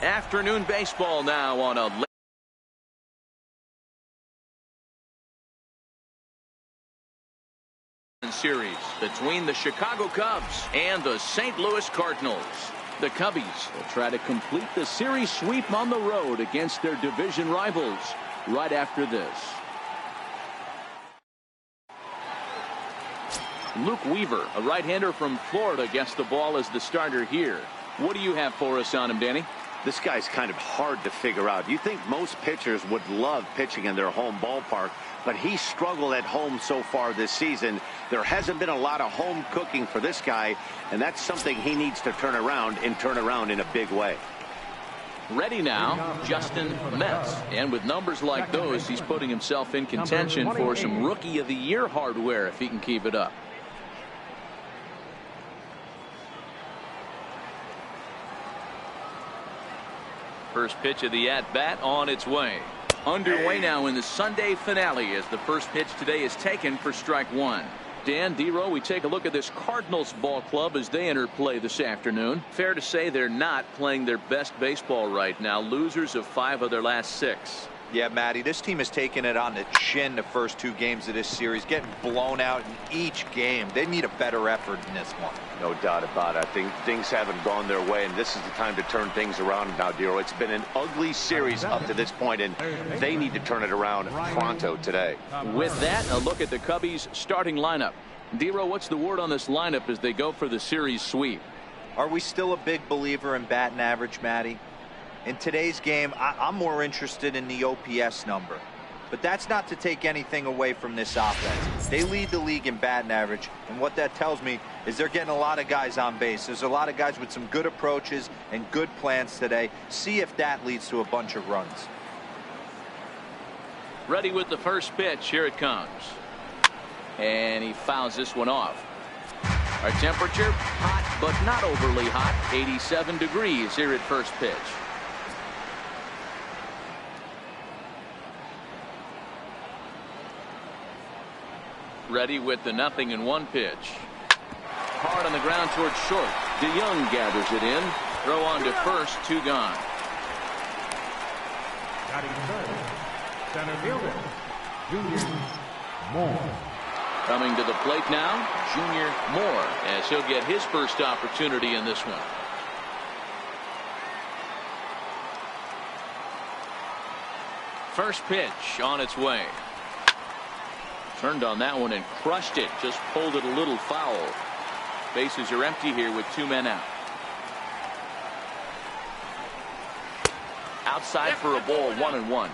Afternoon baseball now on a series between the Chicago Cubs and the St. Louis Cardinals. The Cubbies will try to complete the series sweep on the road against their division rivals right after this. Luke Weaver, a right-hander from Florida, gets the ball as the starter here. What do you have for us on him, Danny? This guy's kind of hard to figure out. You think most pitchers would love pitching in their home ballpark, but he struggled at home so far this season. There hasn't been a lot of home cooking for this guy, and that's something he needs to turn around in a big way. Ready now, Justin Metz. And with numbers like those, he's putting himself in contention for some Rookie of the Year hardware if he can keep it up. First pitch of the at-bat on its way. Underway now in the Sunday finale as the first pitch today is taken for strike one. Dan, D-Row, we take a look at this Cardinals ball club as they enter play this afternoon. Fair to say they're not playing their best baseball right now. Losers of 5 of their last 6. Yeah, Matty, this team has taken it on the chin the first 2 games of this series, getting blown out in each game. They need a better effort in this one. No doubt about it. I think things haven't gone their way, and this is the time to turn things around now, Dero. It's been an ugly series up to this point, and they need to turn it around pronto today. With that, a look at the Cubbies' starting lineup. Dero, what's the word on this lineup as they go for the series sweep? Are we still a big believer in batting average, Matty? In today's game, I'm more interested in the OPS number. But that's not to take anything away from this offense. They lead the league in batting average, and what that tells me is they're getting a lot of guys on base. There's a lot of guys with some good approaches and good plans today. See if that leads to a bunch of runs. Ready with the first pitch. Here it comes. And he fouls this one off. Our temperature, hot but not overly hot. 87 degrees here at first pitch. Ready with the 0-1 pitch. Hard on the ground towards short. DeYoung gathers it in. Throw on to first, 2 gone. Batting third, center fielder, Junior Moore. Coming to the plate now, Junior Moore, as he'll get his first opportunity in this one. First pitch on its way. Turned on that one and crushed it. Just pulled it a little foul. Bases are empty here with 2 men out. Outside for a ball, 1-1.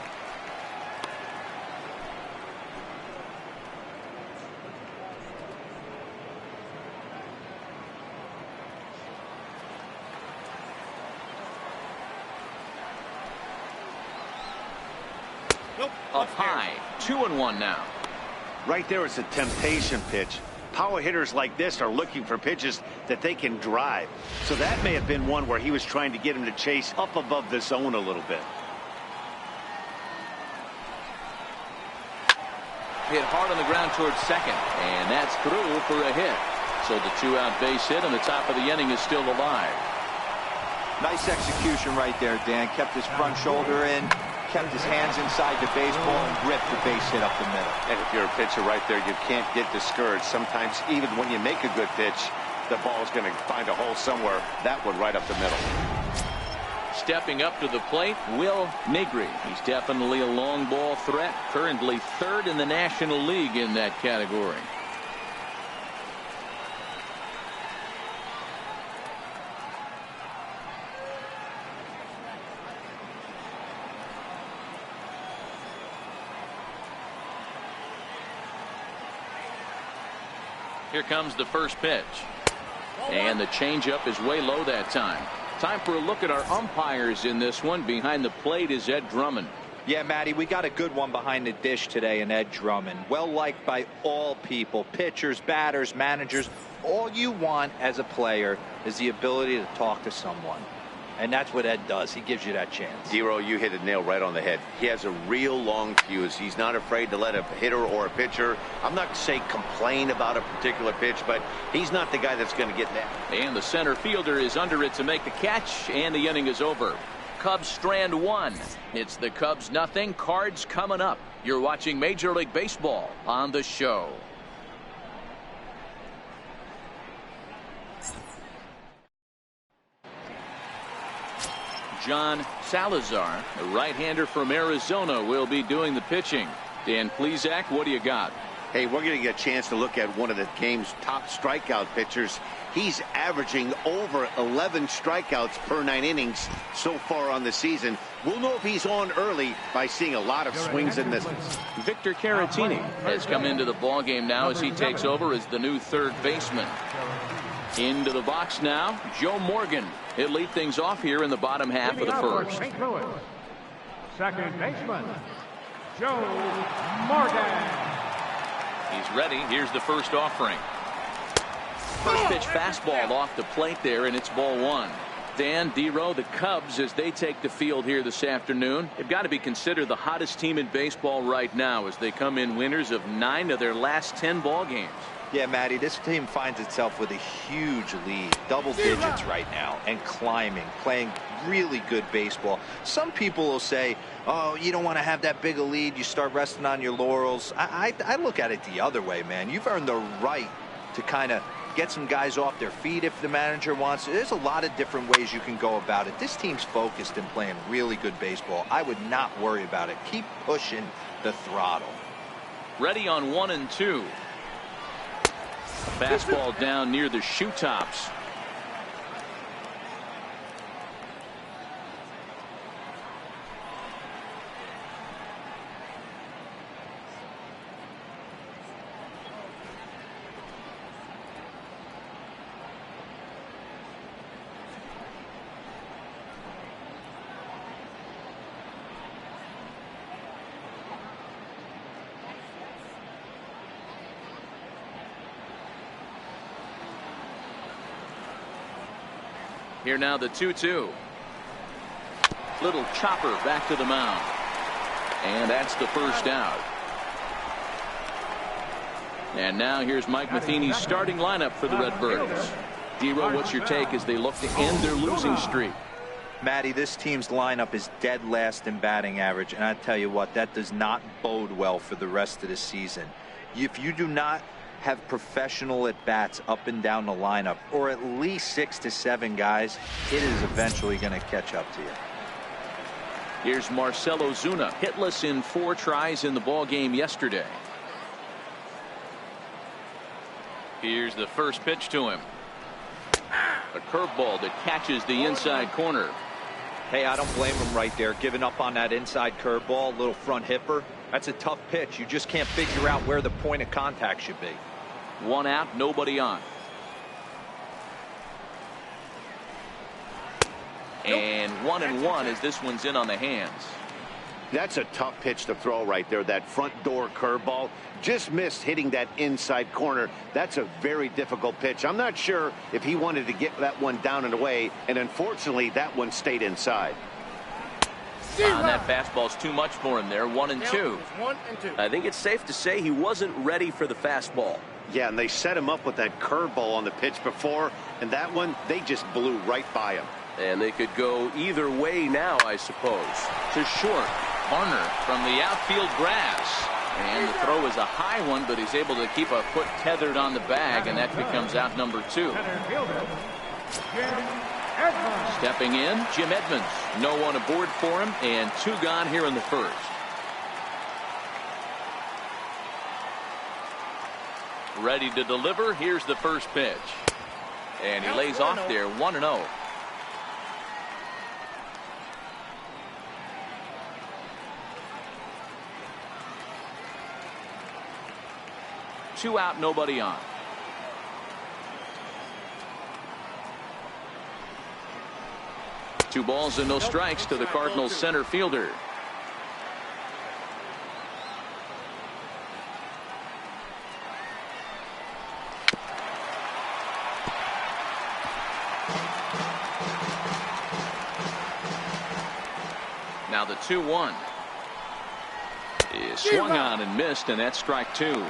Up high, 2-1 now. Right there is a temptation pitch. Power hitters like this are looking for pitches that they can drive. So that may have been one where he was trying to get him to chase up above the zone a little bit. Hit hard on the ground towards second, and that's through for a hit. So the 2-out base hit on the top of the inning is still alive. Nice execution right there, Dan. Kept his front shoulder in, kept his hands inside the baseball, and ripped the base hit up the middle. And if you're a pitcher right there, you can't get discouraged. Sometimes even when you make a good pitch, the ball is going to find a hole somewhere. That one right up the middle. Stepping up to the plate, Will Negri. He's definitely a long ball threat. Currently 3rd in the National League in that category. Here comes the first pitch. And the changeup is way low that time. Time for a look at our umpires in this one. Behind the plate is Ed Drummond. Yeah, Matty, we got a good one behind the dish today in Ed Drummond. Well liked by all people, pitchers, batters, managers. All you want as a player is the ability to talk to someone. And that's what Ed does. He gives you that chance. Zero, you hit the nail right on the head. He has a real long fuse. He's not afraid to let a hitter or a pitcher, I'm not saying complain about a particular pitch, but he's not the guy that's going to get that. And the center fielder is under it to make the catch, and the inning is over. Cubs strand one. It's the Cubs nothing. Cards coming up. You're watching Major League Baseball on the show. John Salazar, a right-hander from Arizona, will be doing the pitching. Dan Plesac, what do you got? Hey, we're going to get a chance to look at one of the game's top strikeout pitchers. He's averaging over 11 strikeouts per 9 innings so far on the season. We'll know if he's on early by seeing a lot of swings and misses. Victor Caratini has come into the ballgame now as he takes over as the new third baseman. Into the box now, Joe Morgan. He'll lead things off here in the bottom half of the first. St. Louis, second baseman, Joe Morgan. He's ready. Here's the first offering. First pitch fastball off the plate there, and it's ball one. Dan, D-Row, the Cubs, as they take the field here this afternoon, they've got to be considered the hottest team in baseball right now as they come in winners of 9 of their last 10 ball games. Yeah, Matty, this team finds itself with a huge lead, double digits right now, and climbing, playing really good baseball. Some people will say, oh, you don't want to have that big a lead, you start resting on your laurels. I look at it the other way, man. You've earned the right to kind of get some guys off their feet if the manager wants. There's a lot of different ways you can go about it. This team's focused and playing really good baseball. I would not worry about it. Keep pushing the throttle. Ready on 1 and 2. Fastball down near the shoe tops. Here now the 2-2. Little chopper back to the mound. And that's the first out. And now here's Mike Matheny's starting lineup for the Redbirds. D-Row, what's your take as they look to end their losing streak? Matty, this team's lineup is dead last in batting average, and I tell you what, that does not bode well for the rest of the season. If you do not have professional at-bats up and down the lineup, or at least 6 to 7 guys, it is eventually going to catch up to you. Here's Marcell Ozuna, hitless in 4 tries in the ball game yesterday. Here's the first pitch to him. A curveball that catches the inside corner. Hey, I don't blame him right there, giving up on that inside curveball, little front hipper. That's a tough pitch. You just can't figure out where the point of contact should be. 1 out, nobody on. And 1-1 as this one's in on the hands. That's a tough pitch to throw right there. That front door curveball just missed hitting that inside corner. That's a very difficult pitch. I'm not sure if he wanted to get that one down and away, and unfortunately that one stayed inside. That fastball's too much for him there. 1 and 2. I think it's safe to say he wasn't ready for the fastball. Yeah, and they set him up with that curveball on the pitch before, and that one, they just blew right by him. And they could go either way now, I suppose. To short. Harner from the outfield grass. And the throw is a high one, but he's able to keep a foot tethered on the bag, and that becomes out number 2. Stepping in, Jim Edmonds. No one aboard for him, and 2 gone here in the first. Ready to deliver. Here's the first pitch. And he lays off there, 1-0. Two out, nobody on. Two balls and no strikes to the Cardinals center fielder. Now the 2-1 is swung on and missed, and that's strike 2.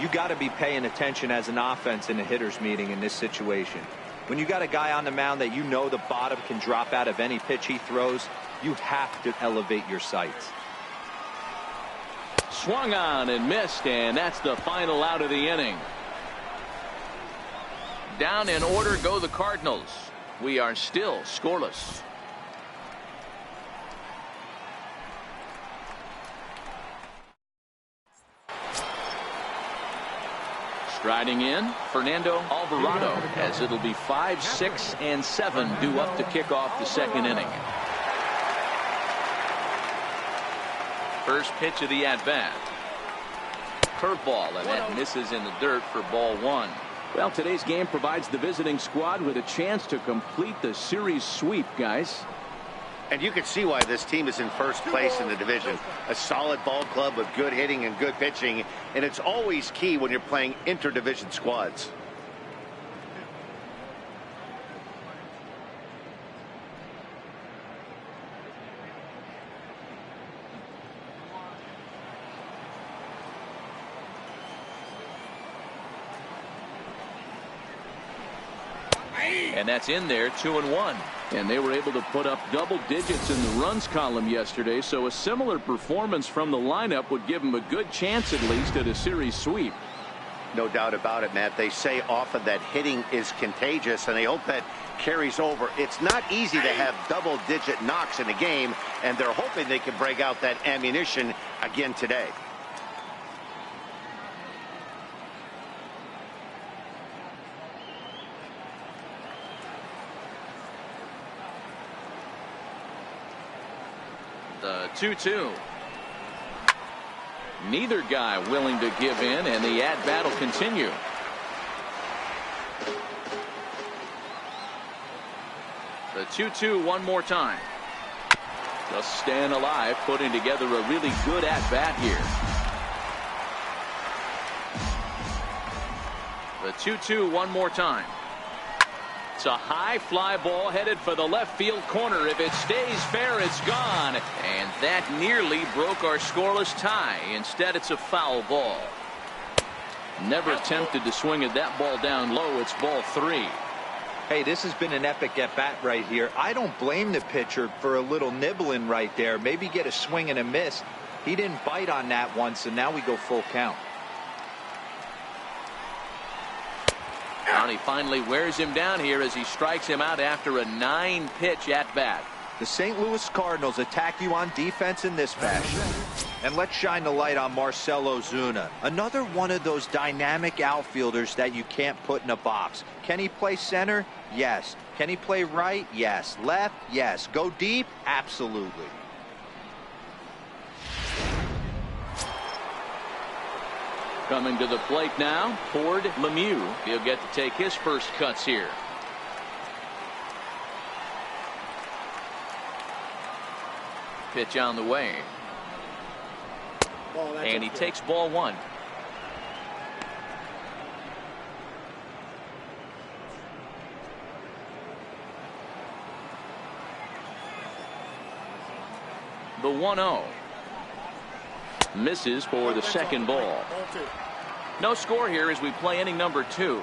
You got to be paying attention as an offense in a hitter's meeting in this situation. When you got a guy on the mound that you know the bottom can drop out of any pitch he throws, you have to elevate your sights. Swung on and missed, and that's the final out of the inning. Down in order go the Cardinals. We are still scoreless. Striding in, Fernando Alvarado, as it'll be 5, 6, and 7 due up to kick off the second inning. First pitch of the at-bat. Curveball, and that misses in the dirt for ball 1. Well, today's game provides the visiting squad with a chance to complete the series sweep, guys. And you can see why this team is in first place in the division. A solid ball club with good hitting and good pitching, and it's always key when you're playing interdivision squads. And that's in there, 2-1. And they were able to put up double digits in the runs column yesterday, so a similar performance from the lineup would give them a good chance at least at a series sweep. No doubt about it, Matt. They say often that hitting is contagious, and they hope that carries over. It's not easy to have double-digit knocks in a game, and they're hoping they can break out that ammunition again today. The 2-2. Neither guy willing to give in, and the at-bat will continue. The 2-2 one more time. Just staying alive, putting together a really good at-bat here. The 2-2 one more time. It's a high fly ball headed for the left field corner. If it stays fair, it's gone. And that nearly broke our scoreless tie. Instead, it's a foul ball. Never tempted to swing at that ball down low. It's ball 3. Hey, this has been an epic at-bat right here. I don't blame the pitcher for a little nibbling right there. Maybe get a swing and a miss. He didn't bite on that once, and now we go full count. And he finally wears him down here as he strikes him out after a 9-pitch at-bat. The St. Louis Cardinals attack you on defense in this fashion. And let's shine the light on Marcell Ozuna. Another one of those dynamic outfielders that you can't put in a box. Can he play center? Yes. Can he play right? Yes. Left? Yes. Go deep? Absolutely. Coming to the plate now, Ford Lemieux. He'll get to take his first cuts here. Pitch on the way. And he takes ball 1. The 1-0. Misses for the second ball. No score here as we play inning number 2.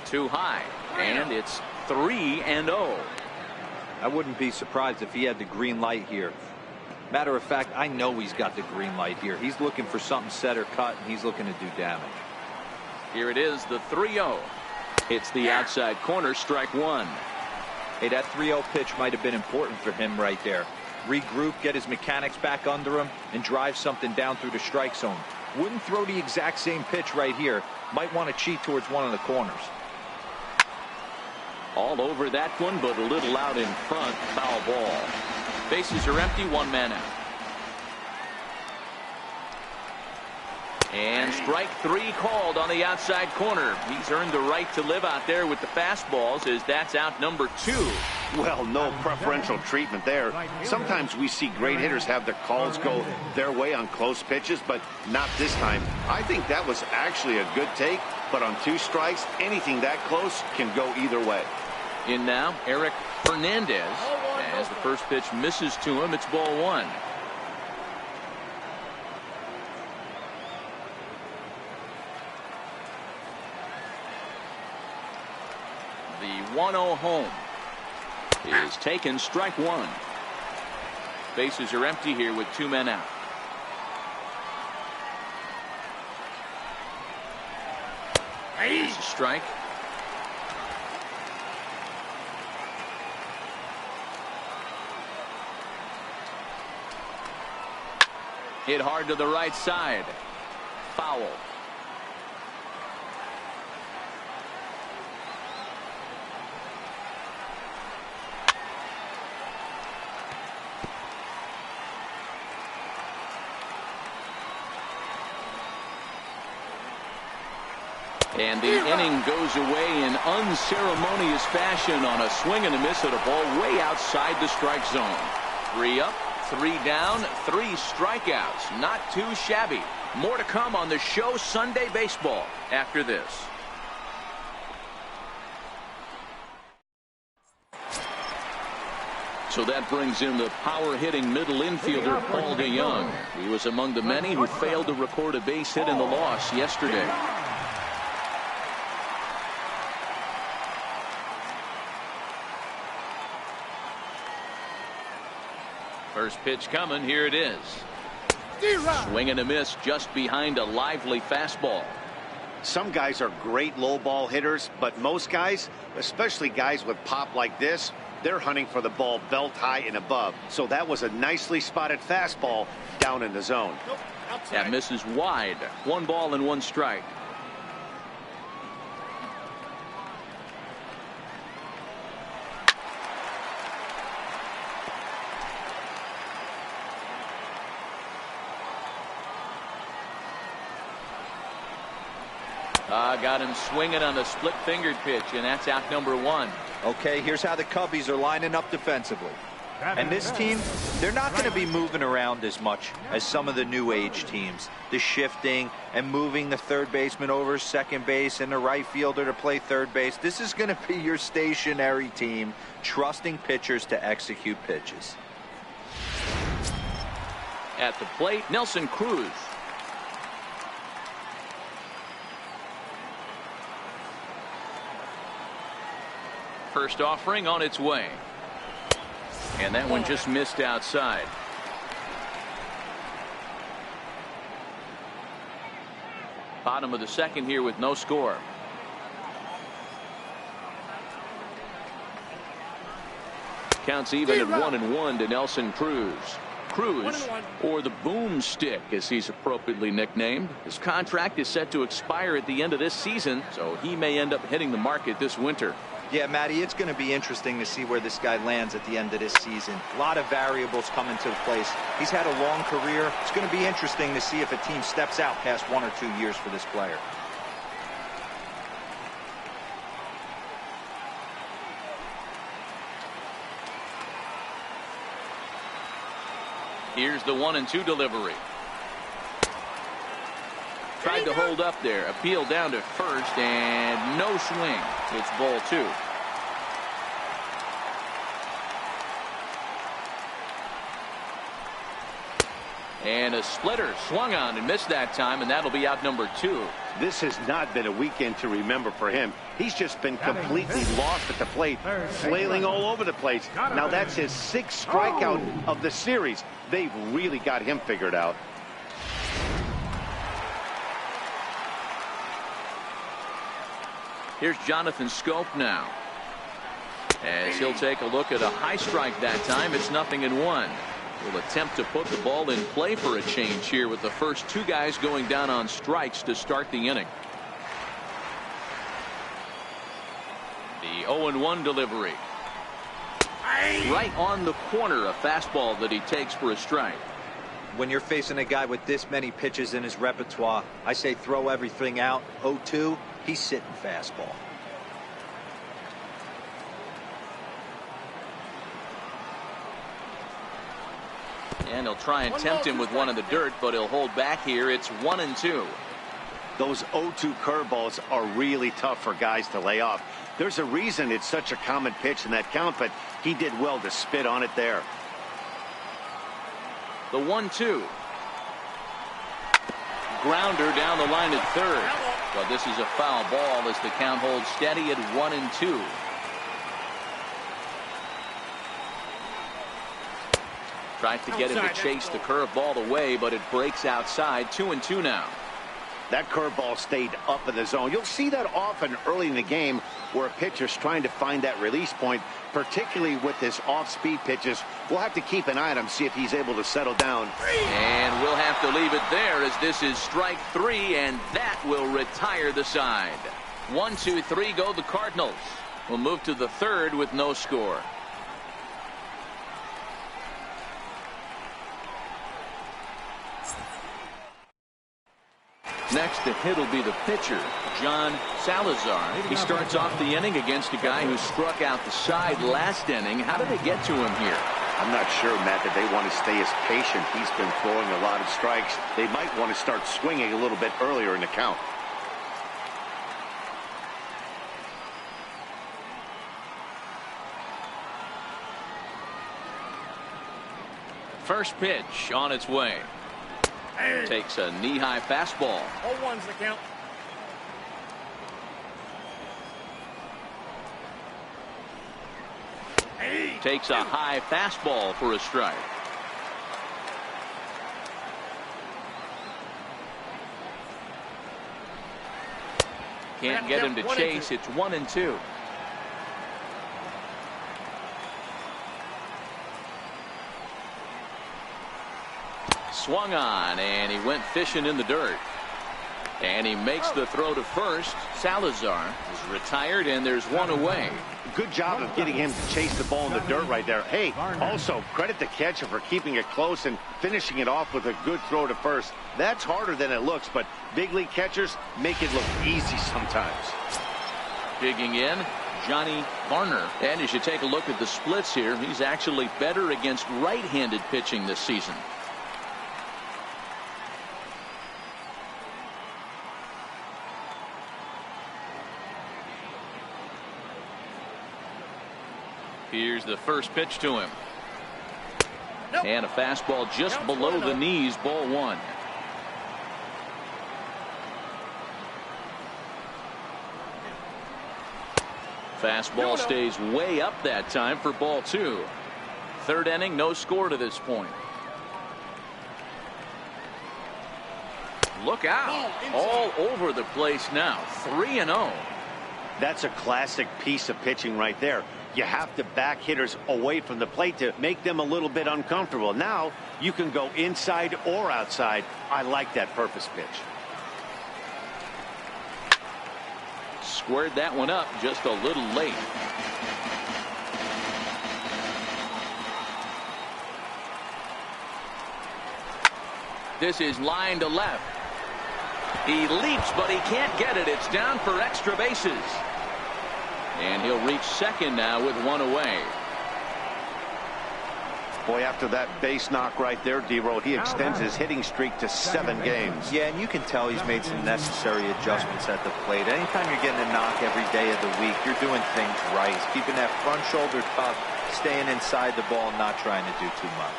Too high, and it's 3-0. I wouldn't be surprised if he had the green light here. Matter of fact, I know he's got the green light here. He's looking for something set or cut, and he's looking to do damage. Here it is, the 3-0. It's the outside corner, strike 1. Hey, that 3-0 pitch might have been important for him right there. Regroup, get his mechanics back under him, and drive something down through the strike zone. Wouldn't throw the exact same pitch right here. Might want to cheat towards one of the corners. All over that one, but a little out in front. Foul ball. Bases are empty, 1 man out. And strike 3 called on the outside corner. He's earned the right to live out there with the fastballs, as that's out number 2. Well, no preferential treatment there. Sometimes we see great hitters have their calls go their way on close pitches, but not this time. I think that was actually a good take, but on 2 strikes, anything that close can go either way. In now, Eric Fernandez. As the first pitch misses to him, it's ball 1. The 1-0 home is taken, strike one. Bases are empty here with 2 men out. It's a strike. Hit hard to the right side. Foul. And the inning goes away in unceremonious fashion on a swing and a miss at a ball way outside the strike zone. 3 up, 3 down, 3 strikeouts. Not too shabby. More to come on the show Sunday Baseball after this. So that brings in the power-hitting middle infielder Paul DeYoung. He was among the many who failed to record a base hit in the loss yesterday. First pitch coming. Here it is. Swing and a miss just behind a lively fastball. Some guys are great low ball hitters, but most guys, especially guys with pop like this, they're hunting for the ball belt high and above. So that was a nicely spotted fastball down in the zone. That misses wide. 1 ball and 1 strike. Got him swinging on the split-fingered pitch, and that's out number 1. Okay, here's how the Cubbies are lining up defensively. And this team, they're not going to be moving around as much as some of the new age teams. The shifting and moving the third baseman over second base and the right fielder to play third base. This is going to be your stationary team, trusting pitchers to execute pitches. At the plate, Nelson Cruz. First offering on its way. And that one just missed outside. Bottom of the second here with no score. Counts even at 1-1 to Nelson Cruz. Cruz, or the boomstick as he's appropriately nicknamed. His contract is set to expire at the end of this season, so he may end up hitting the market this winter. Yeah, Matty, it's going to be interesting to see where this guy lands at the end of this season. A lot of variables come into place. He's had a long career. It's going to be interesting to see if a team steps out past 1 or 2 years for this player. Here's the 1-2 delivery. Tried to hold up there. Appeal down to first, and no swing. It's ball 2. And a splitter swung on and missed that time, and that'll be out number 2. This has not been a weekend to remember for him. He's just been completely lost at the plate, flailing all over the place. Now that's his 6th strikeout of the series. They've really got him figured out. Here's Jonathan Scope now, as he'll take a look at a high strike that time. It's 0-1. Will attempt to put the ball in play for a change here with the first 2 guys going down on strikes to start the inning. The 0-1 delivery. Right on the corner, a fastball that he takes for a strike. When you're facing a guy with this many pitches in his repertoire, I say throw everything out. 0-2, he's sitting fastball. And he'll try and tempt him with one in the dirt, but he'll hold back here. It's 1-2. Those 0-2 curveballs are really tough for guys to lay off. There's a reason it's such a common pitch in that count, but he did well to spit on it there. The 1-2. Grounder down the line at third. But this is a foul ball as the count holds steady at 1-2. Tries to get him to chase the curveball away, but it breaks outside. 2-2 now. That curveball stayed up in the zone. You'll see that often early in the game where a pitcher's trying to find that release point, particularly with his off-speed pitches. We'll have to keep an eye on him, see if he's able to settle down. And we'll have to leave it there as this is strike 3, and that will retire the side. 1, 2, 3 go the Cardinals. We'll move to the third with no score. Next to hit will be the pitcher, John Salazar. He starts off the inning against a guy who struck out the side last inning. How did they get to him here? I'm not sure, Matt, that they want to stay as patient. He's been throwing a lot of strikes. They might want to start swinging a little bit earlier in the count. First pitch on its way. Takes a knee-high fastball. 0-1's the count. Takes a high fastball for a strike. Can't get him to chase. It's 1-2. Swung on, and he went fishing in the dirt. And he makes the throw to first. Salazar is retired, and there's one away. Good job of getting him to chase the ball in the dirt right there. Hey, also credit the catcher for keeping it close and finishing it off with a good throw to first. That's harder than it looks, but big league catchers make it look easy sometimes. Digging in, Johnny Varner. And as you take a look at the splits here, he's actually better against right-handed pitching this season. Here's the first pitch to him. Nope. And a fastball just below the knees, ball 1. Fastball stays way up that time for ball 2. Third inning, no score to this point. Look out. All over the place now. 3-0. That's a classic piece of pitching right there. You have to back hitters away from the plate to make them a little bit uncomfortable. Now you can go inside or outside. I like that purpose pitch. Squared that one up just a little late. This is line to left. He leaps, but he can't get it. It's down for extra bases. And he'll reach second now with one away. Boy, after that base knock right there, D-Roll, he extends his hitting streak to 7 games. Yeah, and you can tell he's made some necessary adjustments at the plate. Anytime you're getting a knock every day of the week, you're doing things right. He's keeping that front shoulder tough, staying inside the ball, not trying to do too much.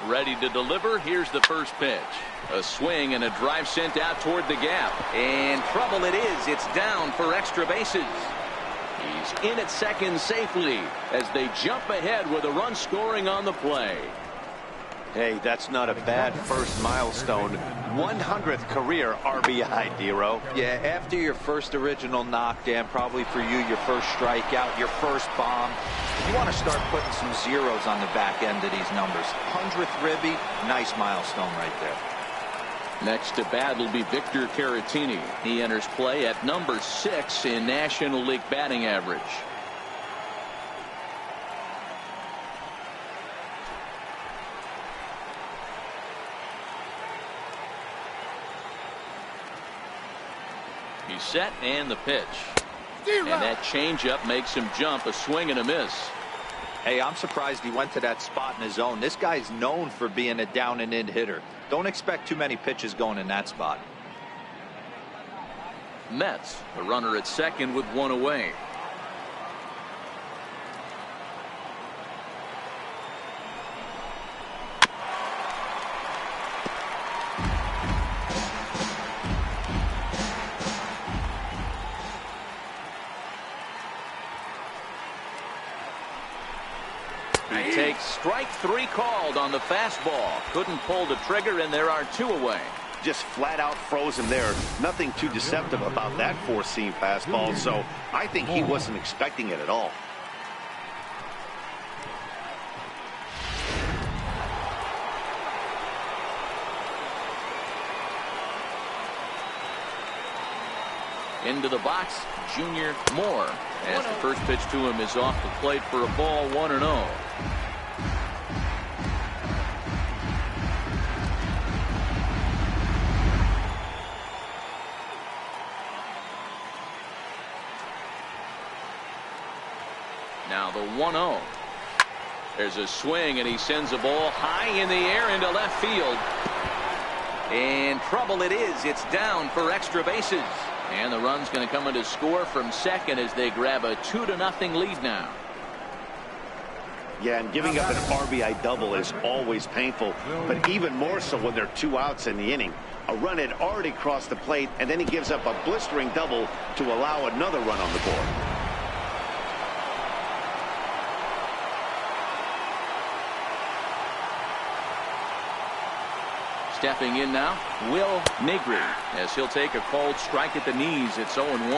Ready to deliver. Here's the first pitch. A swing and a drive sent out toward the gap. And trouble it is. It's down for extra bases. He's in at second safely as they jump ahead with a run scoring on the play. Hey, that's not a bad first milestone. 100th career RBI, D-Roll. Yeah, after your first original knockdown, probably for you, your first strikeout, your first bomb, you want to start putting some zeros on the back end of these numbers. 100th ribby, nice milestone right there. Next to bat will be Victor Caratini. He enters play at number 6 in National League batting average. He's set and the pitch. And that changeup makes him jump. A swing and a miss. Hey, I'm surprised he went to that spot in his zone. This guy's known for being a down and in hitter. Don't expect too many pitches going in that spot. Mets, the runner at second with one away. It takes strike 3 called on the fastball. Couldn't pull the trigger, and there are 2 away. Just flat out froze him there. Nothing too deceptive about that 4-seam fastball, so I think he wasn't expecting it at all. Into the box, Junior Moore, as the first pitch to him is off the plate for a ball, 1-0. Now the 1-0. There's a swing, and he sends a ball high in the air into left field. And trouble it is. It's down for extra bases. And the run's going to come in to score from second as they grab a 2-0 lead now. Yeah, and giving up an RBI double is always painful, but even more so when there are 2 outs in the inning. A run had already crossed the plate, and then he gives up a blistering double to allow another run on the board. Stepping in now, Will Negri, as he'll take a called strike at the knees. It's 0-1.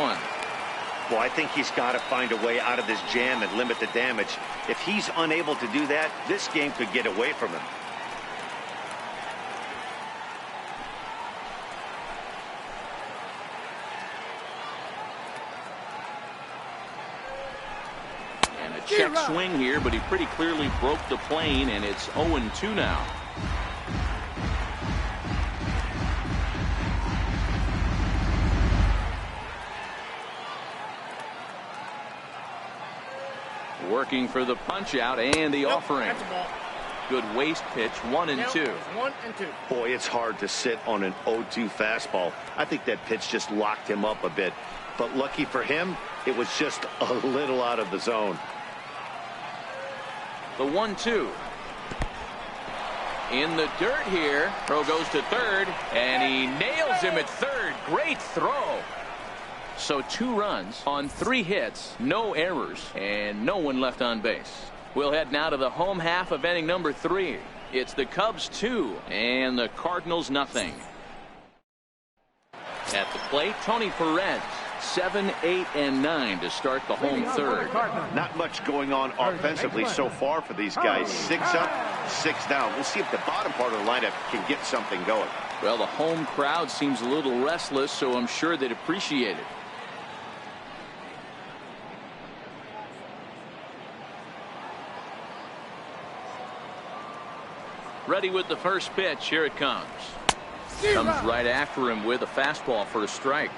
Well, I think he's got to find a way out of this jam and limit the damage. If he's unable to do that, this game could get away from him. And a check swing here, but he pretty clearly broke the plane, and it's 0-2 now. Working for the punch out and the offering. Good waist pitch, 1-2. 1-2. Boy, it's hard to sit on an 0-2 fastball. I think that pitch just locked him up a bit. But lucky for him, it was just a little out of the zone. The 1-2. In the dirt here. Throw goes to third, and he nails him at third. Great throw. So 2 runs on 3 hits, no errors, and no one left on base. We'll head now to the home half of inning number 3. It's the Cubs 2 and the Cardinals nothing. At the plate, Tony Perez, 7, 8, and 9 to start the home third. Not much going on offensively so far for these guys. 6 up, 6 down. We'll see if the bottom part of the lineup can get something going. Well, the home crowd seems a little restless, so I'm sure they'd appreciate it. Ready with the first pitch. Here it comes. Comes right after him with a fastball for a strike.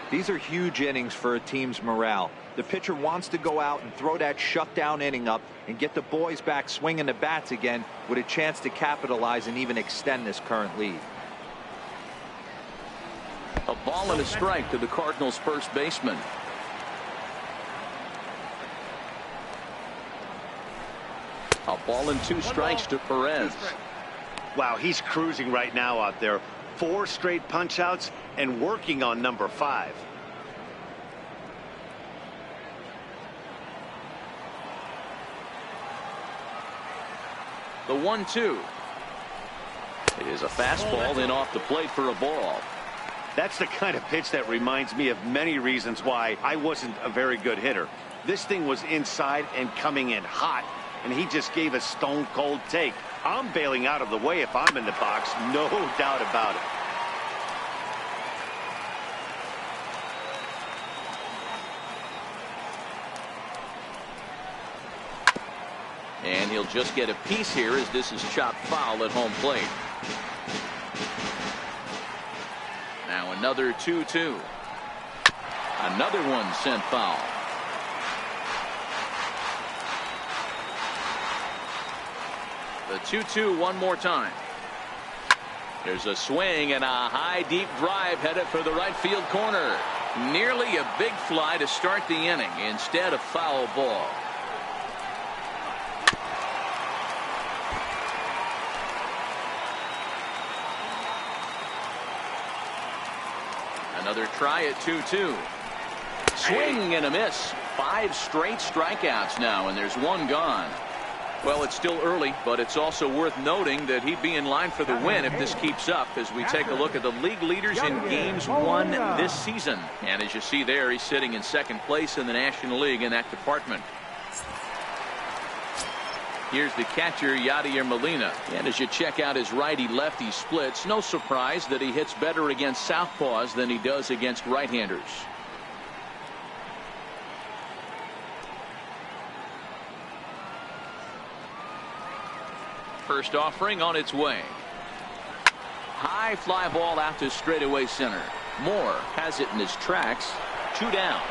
These are huge innings for a team's morale. The pitcher wants to go out and throw that shutdown inning up and get the boys back swinging the bats again with a chance to capitalize and even extend this current lead. A ball and a strike to the Cardinals' first baseman. A ball and 2 strikes to Perez. Wow, he's cruising right now out there. 4 straight punch outs and working on number 5. The 1-2. It is a fastball, then off the plate for a ball. That's the kind of pitch that reminds me of many reasons why I wasn't a very good hitter. This thing was inside and coming in hot, and he just gave a stone-cold take. I'm bailing out of the way if I'm in the box, no doubt about it. And he'll just get a piece here as this is chopped foul at home plate. Now another 2-2. Another one sent foul. The 2-2 one more time. There's a swing and a high deep drive headed for the right field corner. Nearly a big fly to start the inning. Instead, a foul ball. Another try at 2-2. Swing and a miss. 5 straight strikeouts now, and there's 1 gone. Well, it's still early, but it's also worth noting that he'd be in line for the win if this keeps up as we take a look at the league leaders in games won this season. And as you see there, he's sitting in second place in the National League in that department. Here's the catcher, Yadier Molina. And as you check out his righty-lefty splits, no surprise that he hits better against southpaws than he does against right-handers. First offering on its way. High fly ball out to straightaway center. Moore has it in his tracks. 2 down.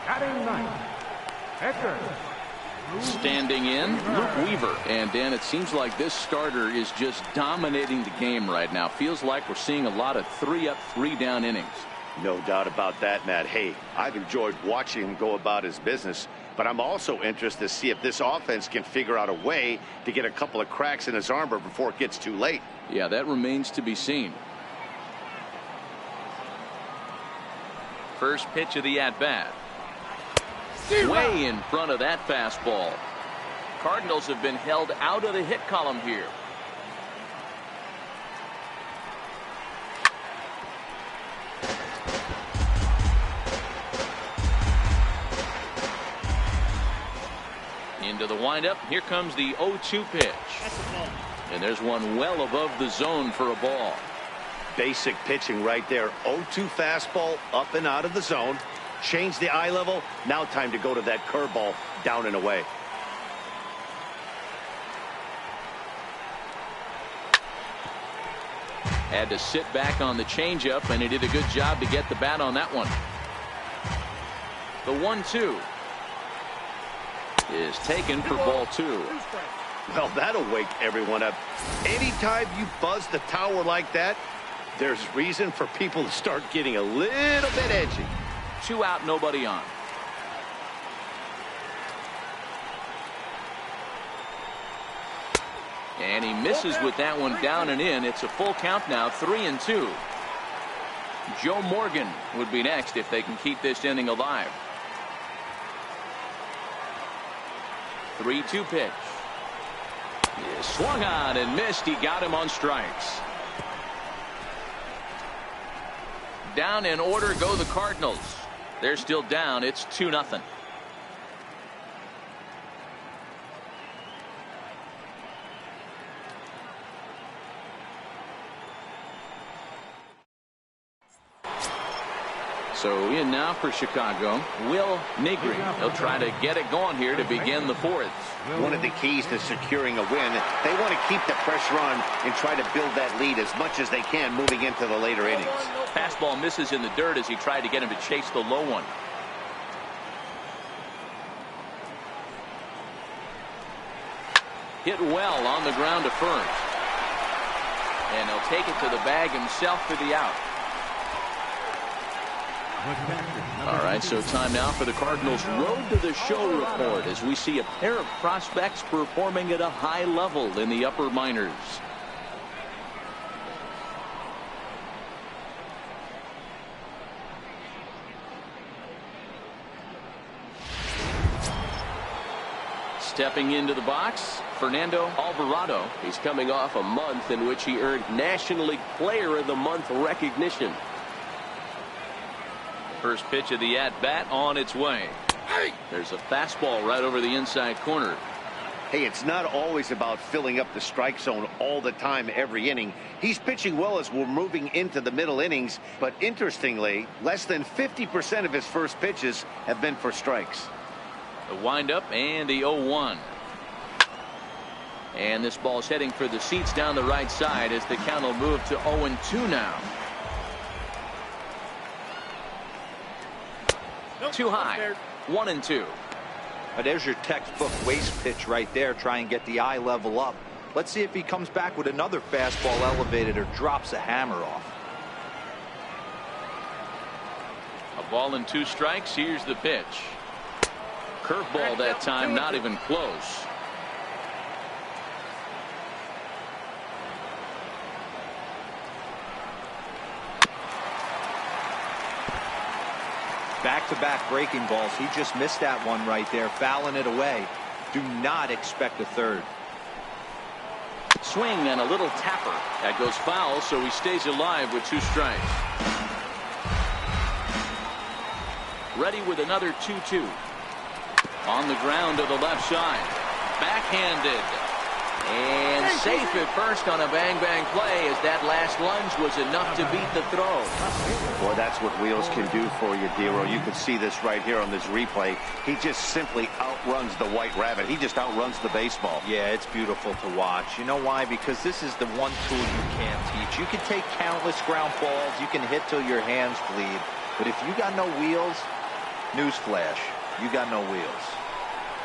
Batting ninth, Hector. Standing in, Luke Weaver. And Dan, it seems like this starter is just dominating the game right now. Feels like we're seeing a lot of 3-up, 3-down innings. No doubt about that, Matt. Hey, I've enjoyed watching him go about his business, but I'm also interested to see if this offense can figure out a way to get a couple of cracks in his armor before it gets too late. Yeah, that remains to be seen. First pitch of the at-bat. Way in front of that fastball. Cardinals have been held out of the hit column here. Into the windup. Here comes the 0-2 pitch. And there's one well above the zone for a ball. Basic pitching right there. 0-2 fastball up and out of the zone. Change the eye level. Now time to go to that curveball down and away. Had to sit back on the changeup, and he did a good job to get the bat on that one. The 1-2 is taken for ball 2. Well, that'll wake everyone up. Anytime you buzz the tower like that, there's reason for people to start getting a little bit edgy. 2 out, nobody on. And he misses with that one down and in. It's a full count now, 3-2. Joe Morgan would be next if they can keep this inning alive. 3-2 pitch. He swung on and missed. He got him on strikes. Down in order go the Cardinals. They're still down. It's 2-0. So in now for Chicago, Will Negri. He'll try to get it going here to begin the 4th. One of the keys to securing a win, they want to keep the pressure on and try to build that lead as much as they can moving into the later innings. Fastball misses in the dirt as he tried to get him to chase the low one. Hit well on the ground to first. And he'll take it to the bag himself for the out. All right, so time now for the Cardinals' Road to the Show report as we see a pair of prospects performing at a high level in the upper minors. Stepping into the box, Fernando Alvarado. He's coming off a month in which he earned National League Player of the Month recognition. First pitch of the at-bat on its way. There's a fastball right over the inside corner. Hey, it's not always about filling up the strike zone all the time every inning. He's pitching well as we're moving into the middle innings, but interestingly, less than 50% of his first pitches have been for strikes. The windup and the 0-1. And this ball's heading for the seats down the right side as the count will move to 0-2 now. Too high. 1-2. There's your textbook waste pitch right there. Try and get the eye level up. Let's see if he comes back with another fastball elevated or drops a hammer off. A ball and 2 strikes. Here's the pitch. Curveball that time, not even close. Back-to-back breaking balls. He just missed that one right there, fouling it away. Do not expect a third. Swing and a little tapper. That goes foul, so he stays alive with 2 strikes. Ready with another 2-2. On the ground to the left side. Backhanded. And safe at first on a bang-bang play, as that last lunge was enough to beat the throw. Boy, that's what wheels can do for you, Dero. You can see this right here on this replay. He just simply outruns the white rabbit. He just outruns the baseball. Yeah, it's beautiful to watch. You know why? Because this is the one tool you can't teach. You can take countless ground balls. You can hit till your hands bleed. But if you got no wheels, newsflash, you got no wheels.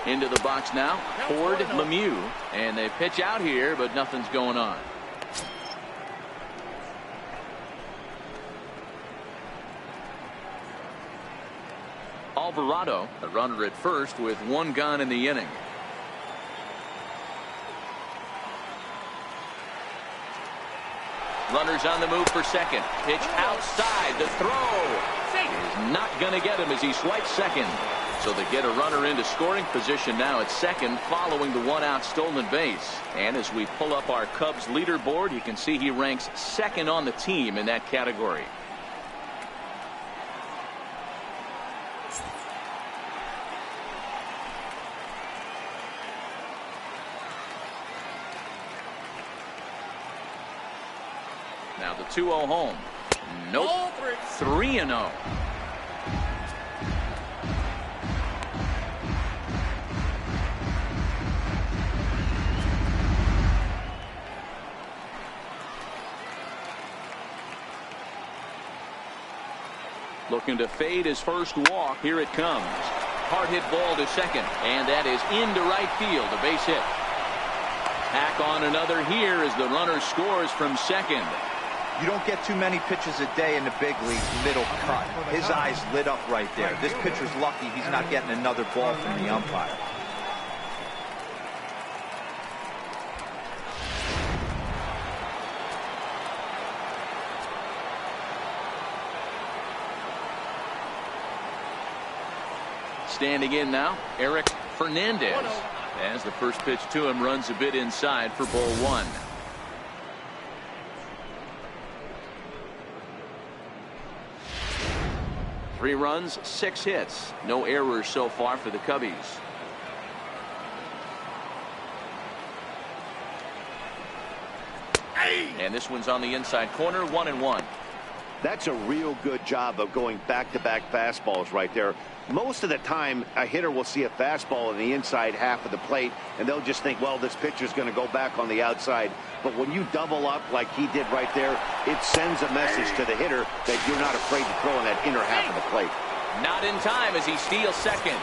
Into the box now, Ford Lemieux, and they pitch out here, but nothing's going on. Alvarado, a runner at first with 1 gone in the inning. Runners on the move for second. Pitch outside. The throw is not going to get him as he swipes second. So they get a runner into scoring position now at second following the 1-out stolen base. And as we pull up our Cubs leaderboard, you can see he ranks second on the team in that category. Now the 2-0 home. Nope. 3-0. Looking to fade his first walk. Here it comes. Hard hit ball to second, and that is into right field. A base hit. Tack on another here as the runner scores from second. You don't get too many pitches a day in the big leagues middle cut. His eyes lit up right there. This pitcher's lucky he's not getting another ball from the umpire. Standing in now, Eric Fernandez, as the first pitch to him runs a bit inside for ball 1. Three runs, 6 hits, no errors so far for the Cubbies. And this one's on the inside corner, 1-1. That's a real good job of going back-to-back fastballs right there. Most of the time, a hitter will see a fastball in the inside half of the plate, and they'll just think, well, this pitcher's going to go back on the outside. But when you double up like he did right there, it sends a message to the hitter that you're not afraid to throw in that inner half of the plate. Not in time as he steals second.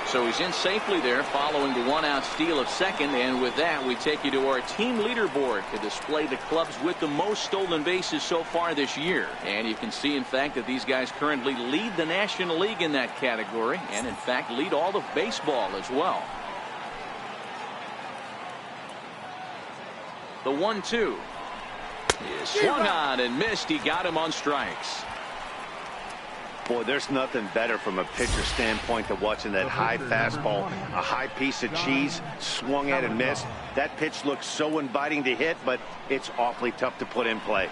So he's in safely there following the 1-out steal of second. And with that, we take you to our team leaderboard to display the clubs with the most stolen bases so far this year. And you can see, in fact, that these guys currently lead the National League in that category, and in fact lead all of baseball as well. The 1-2 is swung on and missed. He got him on strikes. Boy, there's nothing better from a pitcher standpoint than watching that high fastball, a high piece of cheese, swung at and missed. That pitch looks so inviting to hit, but it's awfully tough to put in play.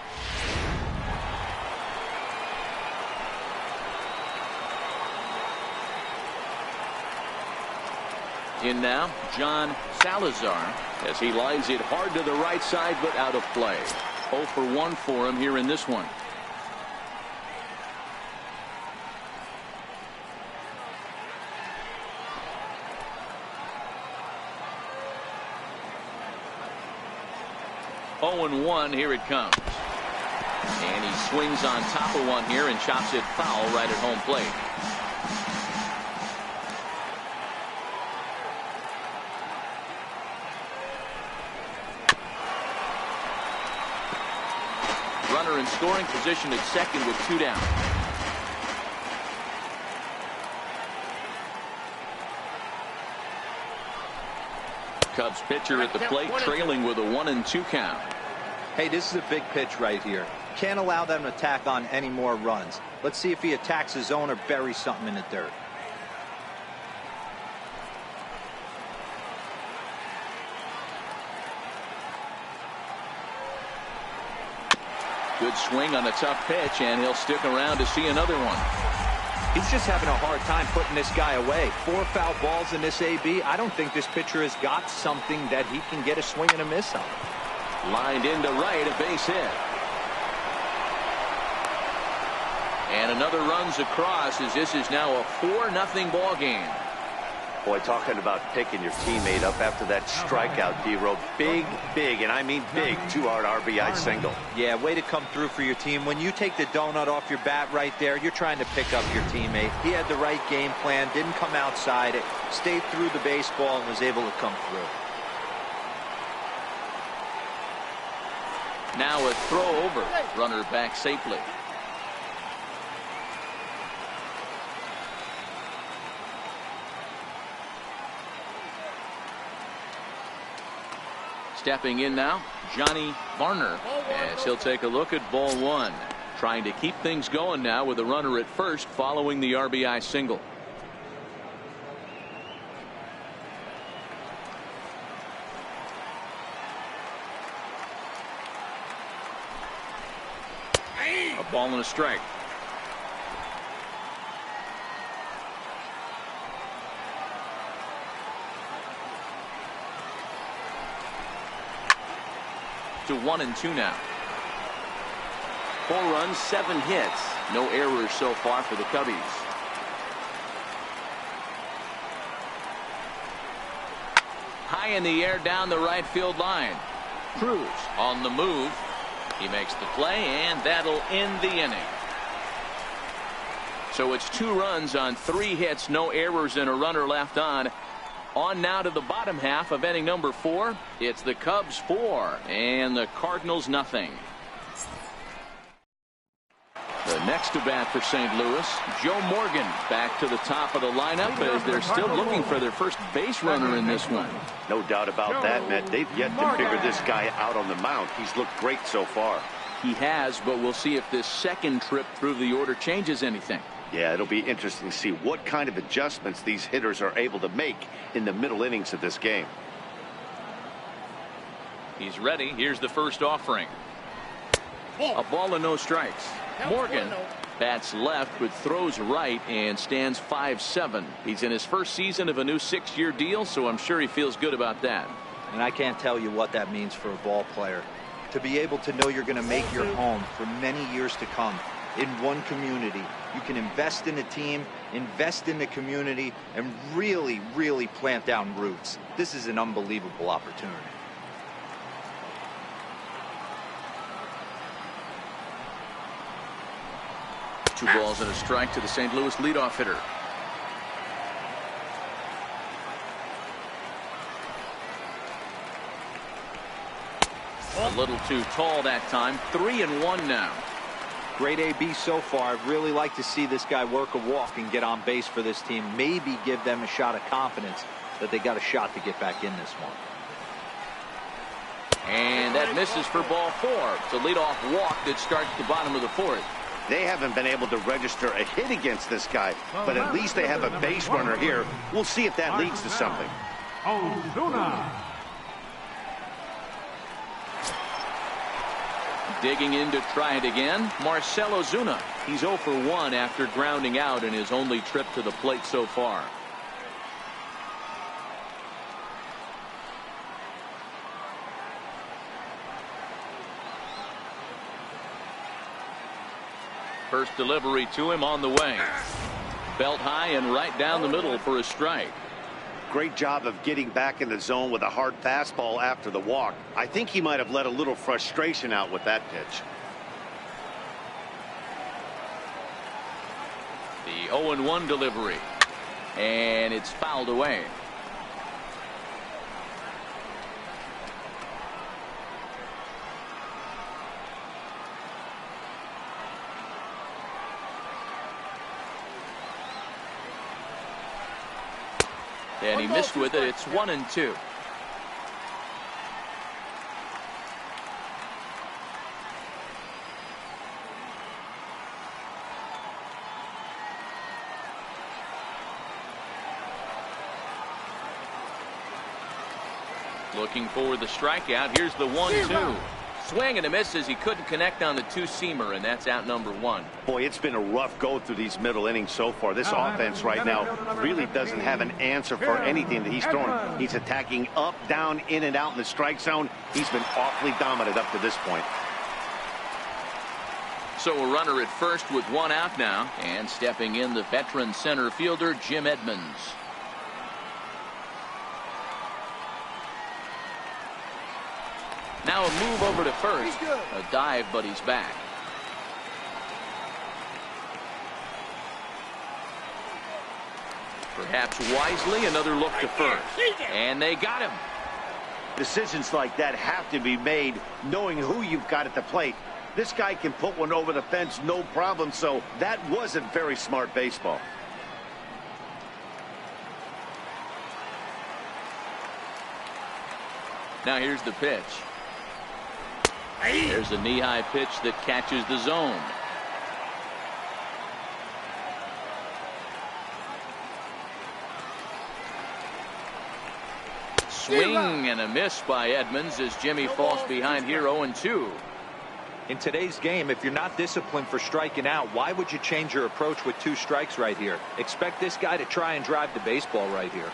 In now, John Salazar, as he lines it hard to the right side, but out of play. 0 for 1 for him here in this one. Oh and 1, here it comes. And he swings on top of one here and chops it foul right at home plate. Runner in scoring position at second with 2 down. Cubs pitcher at the plate, trailing with a 1-2 count. Hey, this is a big pitch right here. Can't allow them to tack on any more runs. Let's see if he attacks his zone or buries something in the dirt. Good swing on a tough pitch, and he'll stick around to see another one. He's just having a hard time putting this guy away. 4 foul balls in this AB. I don't think this pitcher has got something that he can get a swing and a miss on. Lined into right, a base hit. And another runs across as this is now a 4-0 ball game. Boy, talking about picking your teammate up after that strikeout, D-Row. Big, and I mean big, 2-hard RBI single. Yeah, way to come through for your team. When you take the donut off your bat right there, you're trying to pick up your teammate. He had the right game plan, didn't come outside it, stayed through the baseball, and was able to come through. Now a throw over. Runner back safely. Stepping in now, Johnny Varner, as he'll take a look at ball 1. Trying to keep things going now with a runner at first following the RBI single. A ball and a strike. To 1-2 now. 4 runs, 7 hits. No errors so far for the Cubbies. High in the air down the right field line. Cruz on the move. He makes the play, and that'll end the inning. So it's 2 runs on 3 hits, no errors, and a runner left on. On now to the bottom half of inning number 4. It's the Cubs 4 and the Cardinals nothing. The next to bat for St. Louis, Joe Morgan, back to the top of the lineup as they're still looking for their first base runner in this one. No doubt about that, Matt. They've yet to figure this guy out on the mound. He's looked great so far. He has, but we'll see if this second trip through the order changes anything. Yeah, it'll be interesting to see what kind of adjustments these hitters are able to make in the middle innings of this game. He's ready. Here's the first offering. A ball and no strikes. Morgan bats left but throws right and stands 5-7. He's in his first season of a new 6-year deal, so I'm sure he feels good about that. And I can't tell you what that means for a ball player. To be able to know you're going to make your home for many years to come in one community. You can invest in a team, invest in the community, and really, really plant down roots. This is an unbelievable opportunity. Two balls and a strike to the St. Louis leadoff hitter. A little too tall that time. 3-1 now. Great AB so far. I'd really like to see this guy work a walk and get on base for this team. Maybe give them a shot of confidence that they got a shot to get back in this one. And that misses for ball 4. It's a leadoff walk that starts the bottom of the 4th. They haven't been able to register a hit against this guy, but at least they have a base runner here. We'll see if that leads to something. Ozuna. Digging in to try it again, Marcell Ozuna. He's 0 for 1 after grounding out in his only trip to the plate so far. First delivery to him on the way. Belt high and right down the middle for a strike. Great job of getting back in the zone with a hard fastball after the walk. I think he might have let a little frustration out with that pitch. The 0-1 delivery. And it's fouled away. And he missed with it. It's 1-2. Looking for the strikeout. Here's the 1-2. Swing and a miss as he couldn't connect on the two-seamer, and that's out number one. Boy, it's been a rough go through these middle innings so far. This offense right now really doesn't have an answer for anything that he's throwing. He's attacking up, down, in and out in the strike zone. He's been awfully dominant up to this point. So a runner at first with one out now, and stepping in the veteran center fielder Jim Edmonds. Now a move over to first. A dive, but he's back. Perhaps wisely, another look to first. And they got him. Decisions like that have to be made knowing who you've got at the plate. This guy can put one over the fence, no problem, so that wasn't very smart baseball. Now here's the pitch. There's a knee-high pitch that catches the zone. Swing and a miss by Edmonds as Jimmy falls behind here 0-2. In today's game, if you're not disciplined for striking out, why would you change your approach with 2 strikes right here? Expect this guy to try and drive the baseball right here.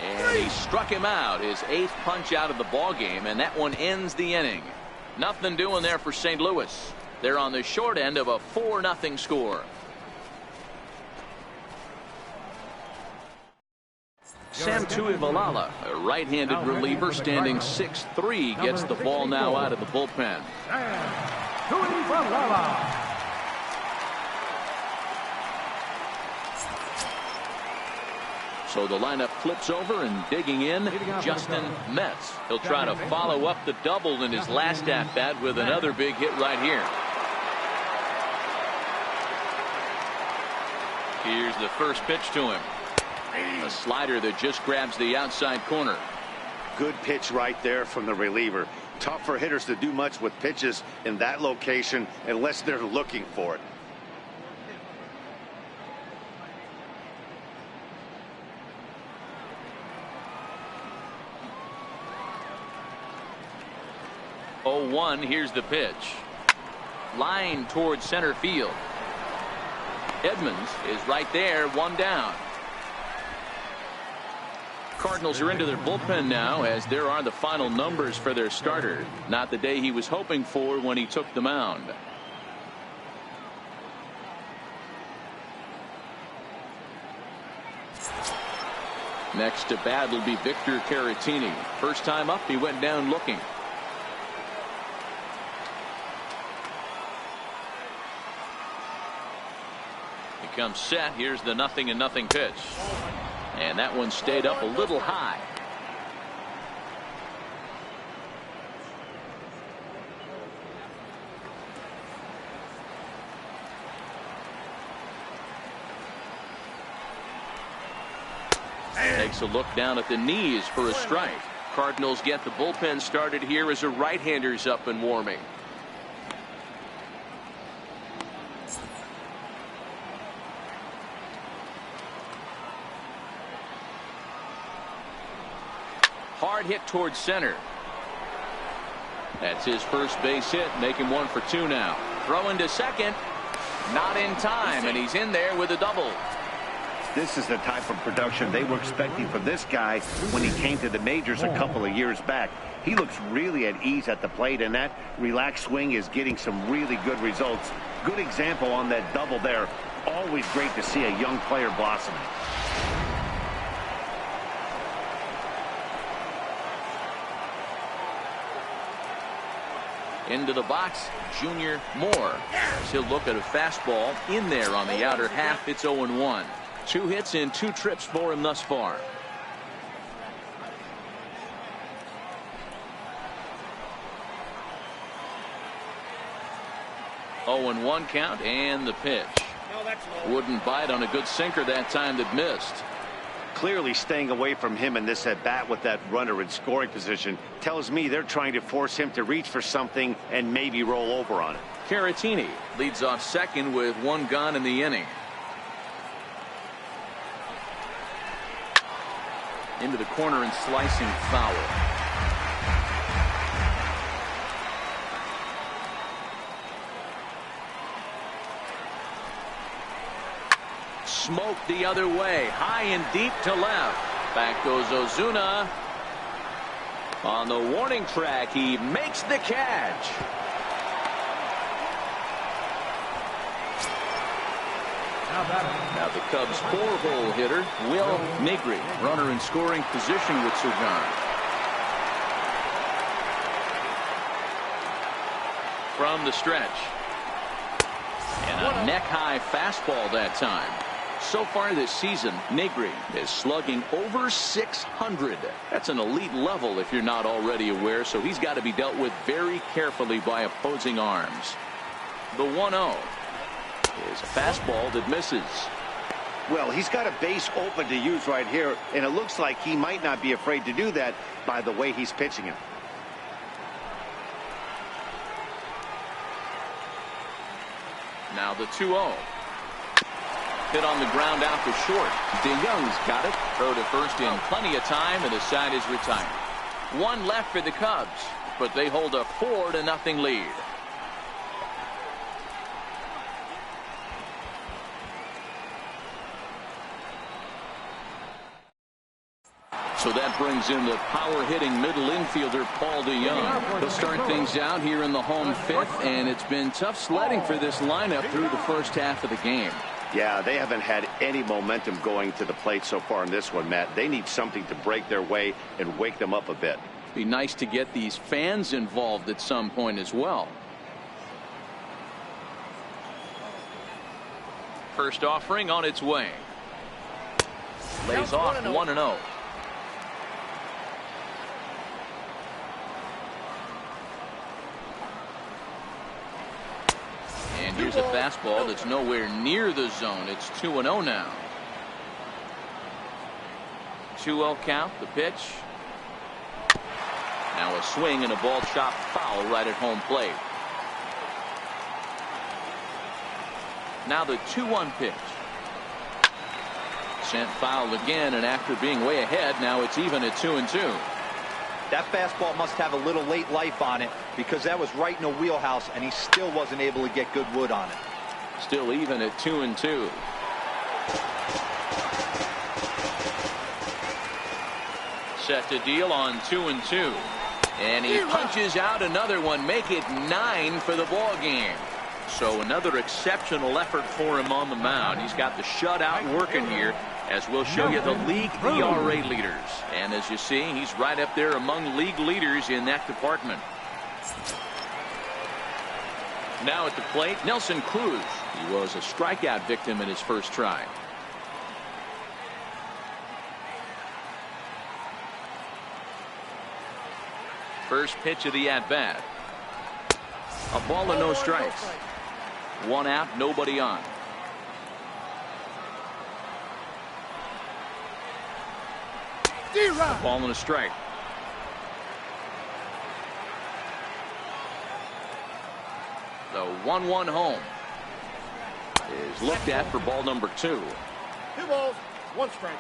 And he struck him out, his 8th punch out of the ball game, and that one ends the inning. Nothing doing there for St. Louis. They're on the short end of a 4-0 score. Sam Tuivalala, a right-handed reliever standing 6'3", gets the ball now out of the bullpen. So the lineup flips over, and digging in, Justin Metz. He'll try to follow up the double in his last at-bat with another big hit right here. Here's the first pitch to him. A slider that just grabs the outside corner. Good pitch right there from the reliever. Tough for hitters to do much with pitches in that location unless they're looking for it. Here's the pitch. Line towards center field. Edmonds is right there, 1 down. Cardinals are into their bullpen now, as there are the final numbers for their starter. Not the day he was hoping for when he took the mound. Next to bat will be Victor Caratini. First time up, he went down looking. He comes set. Here's the 0-0 pitch. And that one stayed up a little high. Takes a look down at the knees for a strike. Cardinals get the bullpen started here as a right-hander's up and warming. Hard hit towards center. That's his first base hit, make him 1 for 2 now. Throwing to second, not in time, and he's in there with a double. This is the type of production they were expecting from this guy when he came to the majors a couple of years back. He looks really at ease at the plate, and that relaxed swing is getting some really good results. Good example on that double there. Always great to see a young player blossoming. Into the box, Junior Moore. He'll look at a fastball in there on the outer half. It's 0-1. 2 hits in 2 trips for him thus far. Oh, 0-1 count, and the pitch. Wouldn't bite on a good sinker that time that missed. Clearly staying away from him in this at bat with that runner in scoring position tells me they're trying to force him to reach for something and maybe roll over on it. Caratini leads off second with 1 gone in the inning. Into the corner and slicing foul. Smoked the other way, high and deep to left. Back goes Ozuna. On the warning track, he makes the catch. Now the Cubs' 4-hole hitter, Will Negri, runner in scoring position with Sugan. From the stretch. And a neck-high fastball that time. So far this season, Negri is slugging over 600. That's an elite level if you're not already aware, so he's got to be dealt with very carefully by opposing arms. The 1-0 is a fastball that misses. Well, he's got a base open to use right here, and it looks like he might not be afraid to do that by the way he's pitching him. Now the 2-0. Hit on the ground out to short. DeYoung's got it. Throw to first in plenty of time, and the side is retired. One left for the Cubs, but they hold a 4-0 lead. So that brings in the power-hitting middle infielder, Paul DeYoung. He'll start things out here in the home fifth, and it's been tough sledding for this lineup through the first half of the game. Yeah, they haven't had any momentum going to the plate so far in this one, Matt. They need something to break their way and wake them up a bit. Be nice to get these fans involved at some point as well. First offering on its way. Lays off 1-0. And here's a fastball that's nowhere near the zone. It's 2-0 now. 2-0 count, the pitch. Now a swing and a ball chopped foul right at home plate. Now the 2-1 pitch. Sent foul again, and after being way ahead, now it's even at 2-2. That fastball must have a little late life on it, because that was right in the wheelhouse, and he still wasn't able to get good wood on it. Still even at 2-2. Set to deal on 2-2. And he punches out another one, make it 9 for the ball game. So another exceptional effort for him on the mound. He's got the shutout working here, as we'll show you the league ERA leaders. And as you see, he's right up there among league leaders in that department. Now at the plate, Nelson Cruz. He was a strikeout victim in his first try. First pitch of the at-bat. A ball and no strikes. One out, nobody on. A ball and a strike. The 1-1 home is looked at for ball number 2. 2 balls, 1 strike.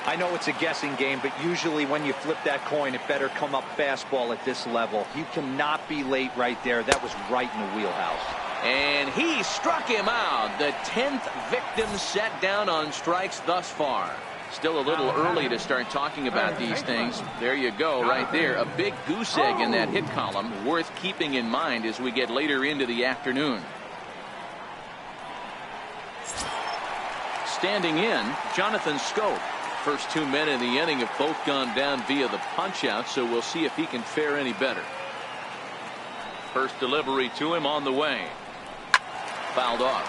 I know it's a guessing game, but usually when you flip that coin, it better come up fastball at this level. You cannot be late right there. That was right in the wheelhouse. And he struck him out. The 10th victim set down on strikes thus far. Still a little early to start talking about these things. There you go, right there. A big goose egg in that hit column, worth keeping in mind as we get later into the afternoon. Standing in, Jonathan Scope. First 2 men in the inning have both gone down via the punch-out, so we'll see if he can fare any better. First delivery to him on the way. Fouled off.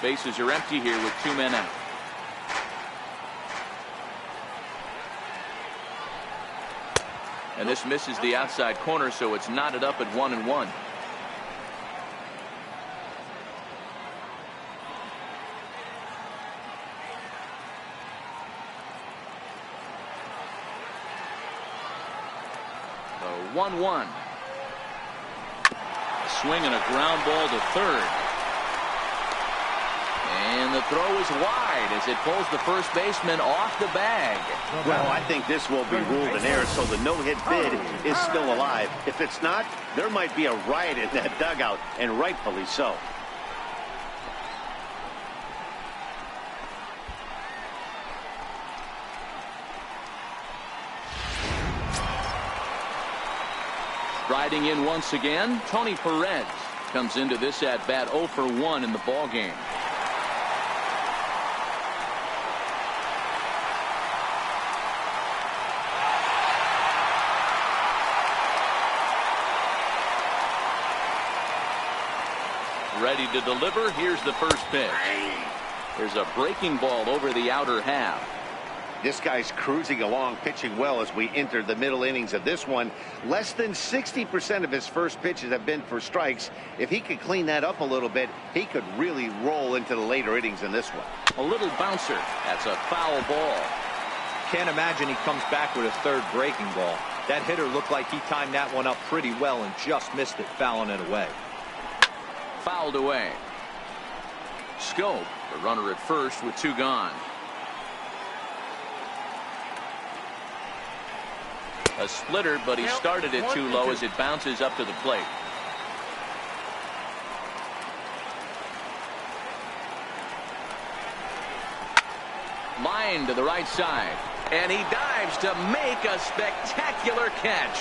Bases are empty here with 2 men out. And this misses the outside corner, so it's knotted up at 1-1. The 1-1. swing and a ground ball to third. And the throw is wide as it pulls the first baseman off the bag. Well, I think this will be ruled an error, so the no-hit bid is still alive. If it's not, there might be a riot in that dugout, and rightfully so. Riding in once again, Tony Perez comes into this at-bat 0 for 1 in the ballgame. Ready to deliver. Here's the first pitch. There's a breaking ball over the outer half. This guy's cruising along, pitching well as we enter the middle innings of this one. Less than 60% of his first pitches have been for strikes. If he could clean that up a little bit, he could really roll into the later innings in this one. A little bouncer. That's a foul ball. Can't imagine he comes back with a third breaking ball. That hitter looked like he timed that one up pretty well and just missed it, fouling it away. Fouled away. Scope, the runner at first with 2 gone. A splitter, but he started it too low as it bounces up to the plate. Line to the right side. And he dives to make a spectacular catch.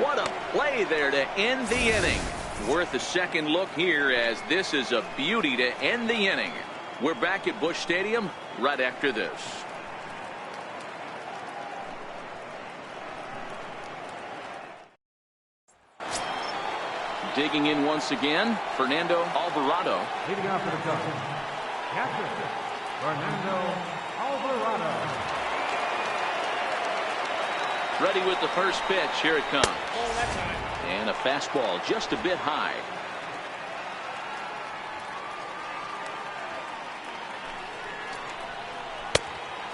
What a play there to end the inning. Worth a second look here, as this is a beauty to end the inning. We're back at Busch Stadium right after this. Digging in once again, Fernando Alvarado. Leading off for the Cubs, catcher, Fernando Alvarado. Ready with the first pitch. Here it comes. And a fastball just a bit high.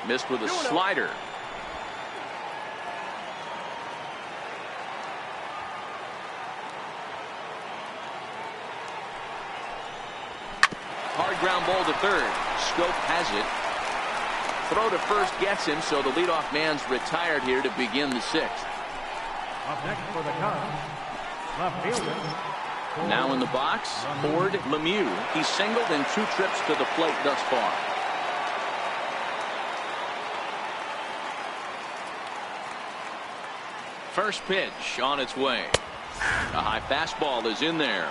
Missed with a slider. Hard ground ball to third. Scope has it. Throw to first gets him, so the leadoff man's retired here to begin the 6th. Up next for the Cubs, left fielder. Now in the box, Ford Lemieux. He's singled in 2 trips to the plate thus far. First pitch on its way. A high fastball is in there.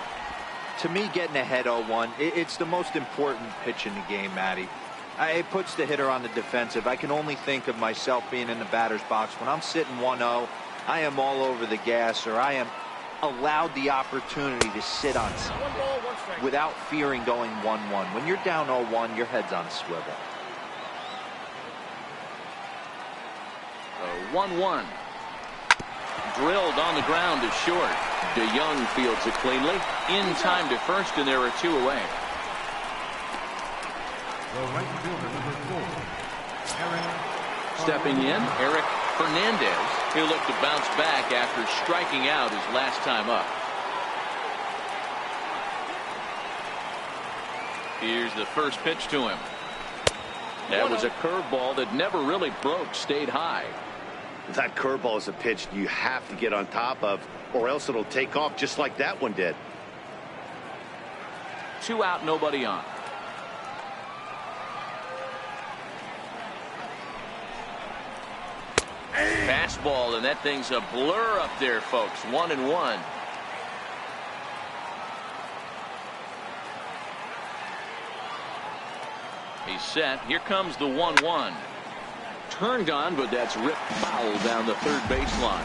To me, getting ahead 0-1, it's the most important pitch in the game, Matty. It puts the hitter on the defensive. I can only think of myself being in the batter's box. When I'm sitting 1-0, I am all over the gas, or I am allowed the opportunity to sit on something without fearing going 1-1. When you're down 0-1, your head's on a swivel. 1-1. Drilled on the ground is short. DeYoung fields it cleanly. In time to first, and there are 2 away. The right fielder, number 4, Eric. Stepping in, Eric Fernandez. He'll look to bounce back after striking out his last time up. Here's the first pitch to him. That was a curveball that never really broke, stayed high. That curveball is a pitch you have to get on top of, or else it'll take off just like that one did. 2 out, nobody on. Fastball, and that thing's a blur up there, folks. 1-1. He's set. Here comes the 1-1. Turned on, but that's ripped foul down the third baseline.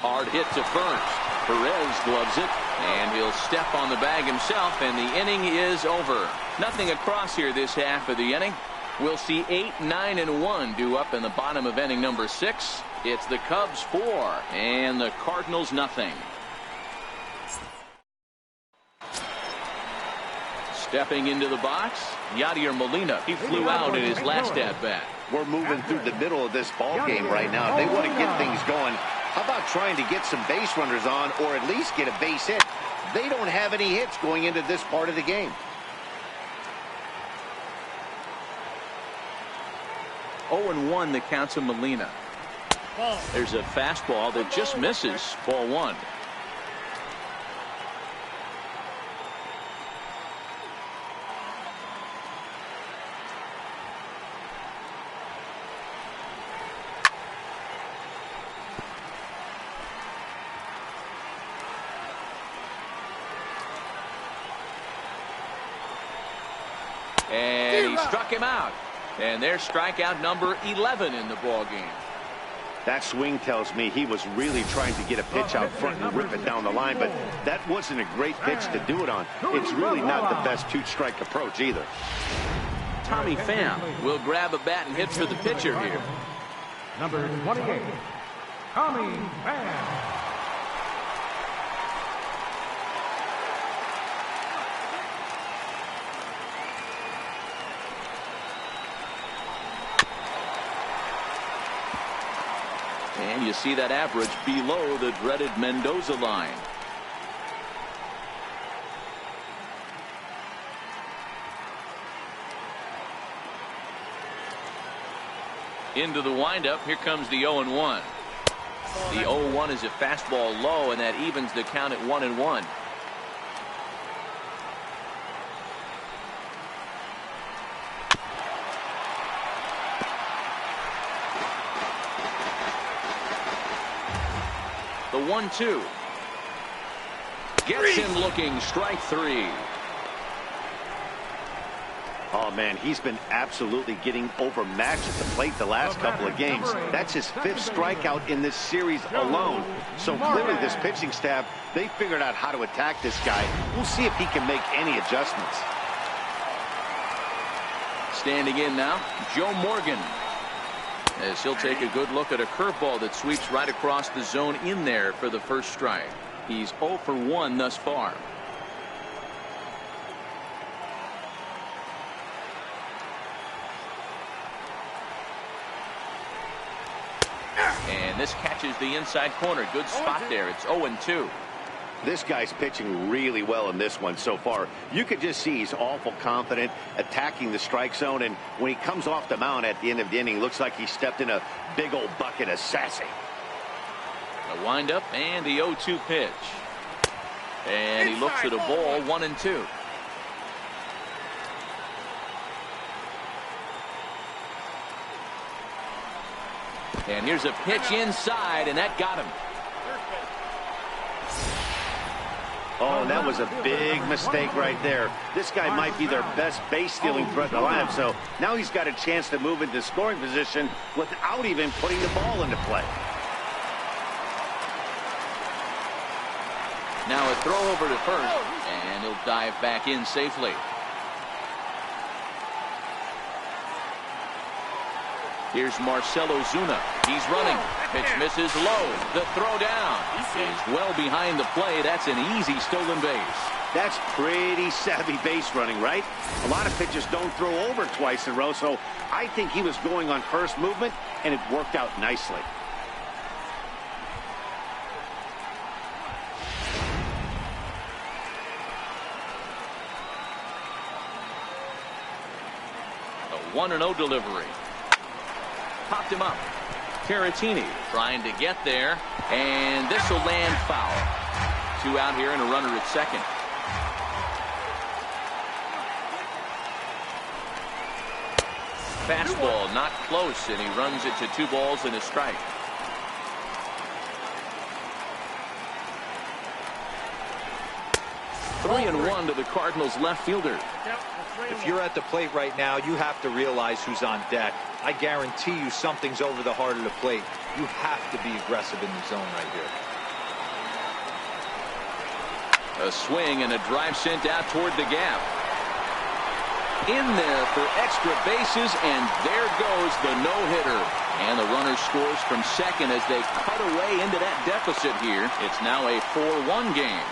Hard hit to first. Perez gloves it, and he'll step on the bag himself, and the inning is over. Nothing across here this half of the inning. We'll see 8, 9, and 1 due up in the bottom of inning number 6. It's the Cubs 4 and the Cardinals nothing. Stepping into the box, Yadier Molina. He flew out in his last at-bat. We're moving through the middle of this ball game right now. They want to get things going. How about trying to get some base runners on or at least get a base hit? They don't have any hits going into this part of the game. 0-1 the count to Molina. There's a fastball that just misses. Ball one. And he struck him out. And there's strikeout number 11 in the ball game. That swing tells me he was really trying to get a pitch out front and rip it down the line, but that wasn't a great pitch to do it on. It's really not the best two-strike approach either. Tommy Pham will grab a bat and hit for the pitcher here. Number 28, Tommy Pham. And you see that average below the dreaded Mendoza line. Into the windup. Here comes the 0-1. The 0-1 is a fastball low, and that evens the count at 1-1. The 1-2 gets him looking. Strike three. Oh, man, he's been absolutely getting overmatched at the plate the last couple of games. That's his 5th strikeout in this series alone. So clearly this pitching staff, they figured out how to attack this guy. We'll see if he can make any adjustments. Standing in now, Joe Morgan. As he'll take a good look at a curveball that sweeps right across the zone in there for the first strike. He's 0 for 1 thus far. And this catches the inside corner. Good spot there. It's 0-2. This guy's pitching really well in this one so far. You could just see he's awful confident attacking the strike zone, and when he comes off the mound at the end of the inning, looks like he stepped in a big old bucket of sassy. A windup and the 0-2 pitch. And he looks at a ball. 1-2. And here's a pitch inside, and that got him. Oh, that was a big mistake right there. This guy might be their best base-stealing threat in the lineup, so now he's got a chance to move into scoring position without even putting the ball into play. Now a throw over to first, and he'll dive back in safely. Here's Marcell Ozuna. He's running. Pitch misses low. The throw down. He's well behind the play. That's an easy stolen base. That's pretty savvy base running, right? A lot of pitchers don't throw over twice in a row, so I think he was going on first movement, and it worked out nicely. A 1-0 delivery. Popped him up. Caratini trying to get there, and this will land foul. 2 out here and a runner at second. Fastball not close, and he runs it to 2 balls and a strike. Three and 1 to the Cardinals left fielder. If you're at the plate right now, you have to realize who's on deck. I guarantee you something's over the heart of the plate. You have to be aggressive in the zone right here. A swing and a drive sent out toward the gap. In there for extra bases, and there goes the no-hitter. And the runner scores from second as they cut away into that deficit here. It's now a 4-1 game.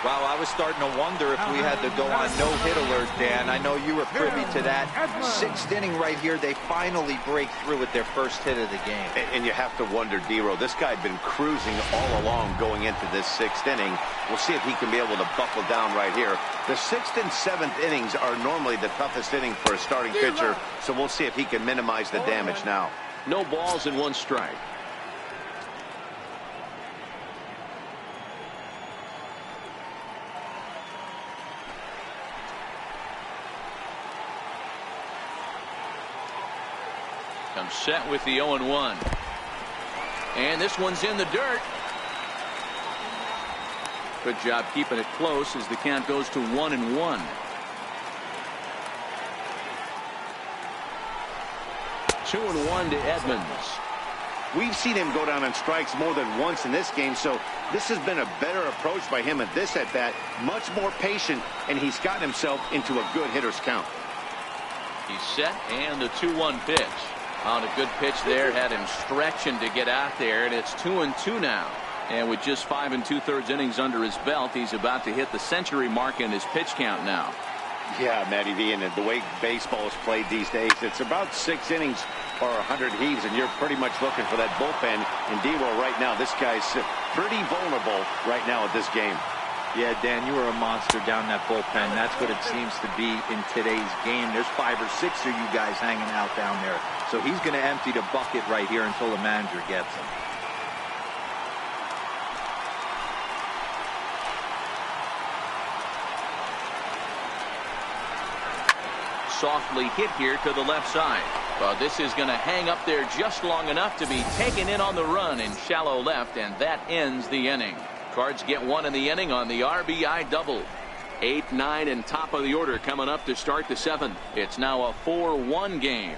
Wow, I was starting to wonder if we had to go on no-hit alert, Dan. I know you were privy to that. Sixth inning right here, they finally break through with their first hit of the game. And you have to wonder, D-Row, this guy had been cruising all along going into this sixth inning. We'll see if he can be able to buckle down right here. The sixth and seventh innings are normally the toughest inning for a starting pitcher, so we'll see if he can minimize the damage now. No balls and 1 strike. Comes set with the 0-1. And this one's in the dirt. Good job keeping it close as the count goes to 1-1. 2-1 to Edmonds. We've seen him go down on strikes more than once in this game, so this has been a better approach by him at this at-bat. Much more patient, and he's gotten himself into a good hitter's count. He's set, and the 2-1 pitch. On a good pitch there, had him stretching to get out there, and it's 2-2 now. And with just 5 2/3 innings under his belt, he's about to hit the century mark in his pitch count now. Yeah, Matty V, and the way baseball is played these days, it's about 6 innings or 100 heaves, and you're pretty much looking for that bullpen. And D-Roll right now, this guy's pretty vulnerable right now at this game. Yeah, Dan, you were a monster down that bullpen. That's what it seems to be in today's game. There's 5 or 6 of you guys hanging out down there. So he's going to empty the bucket right here until the manager gets him. Softly hit here to the left side. Well, this is going to hang up there just long enough to be taken in on the run in shallow left, and that ends the inning. Cards get 1 in the inning on the RBI double. 8, 9, and top of the order coming up to start the 7th. It's now a 4-1 game.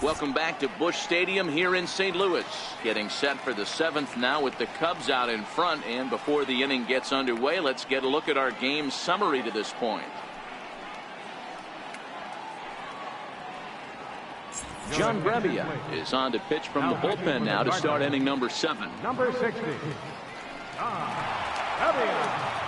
Welcome back to Busch Stadium here in St. Louis. Getting set for the 7th now with the Cubs out in front. And before the inning gets underway, let's get a look at our game summary to this point. John Brebbia is on to pitch from the bullpen now to start inning number 7. Number 60, John Brebbia.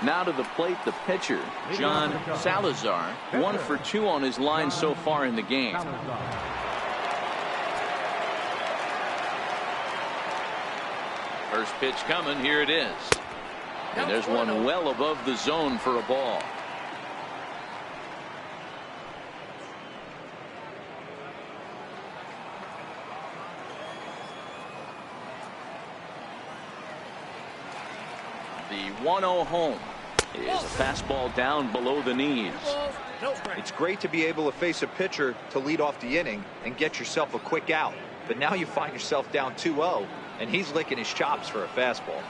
Now to the plate, the pitcher, John Salazar. 1 for 2 on his line so far in the game. First pitch coming. Here it is. And there's one well above the zone for a ball. The 1-0 home is a fastball down below the knees. It's great to be able to face a pitcher to lead off the inning and get yourself a quick out. But now you find yourself down 2-0, and he's licking his chops for a fastball.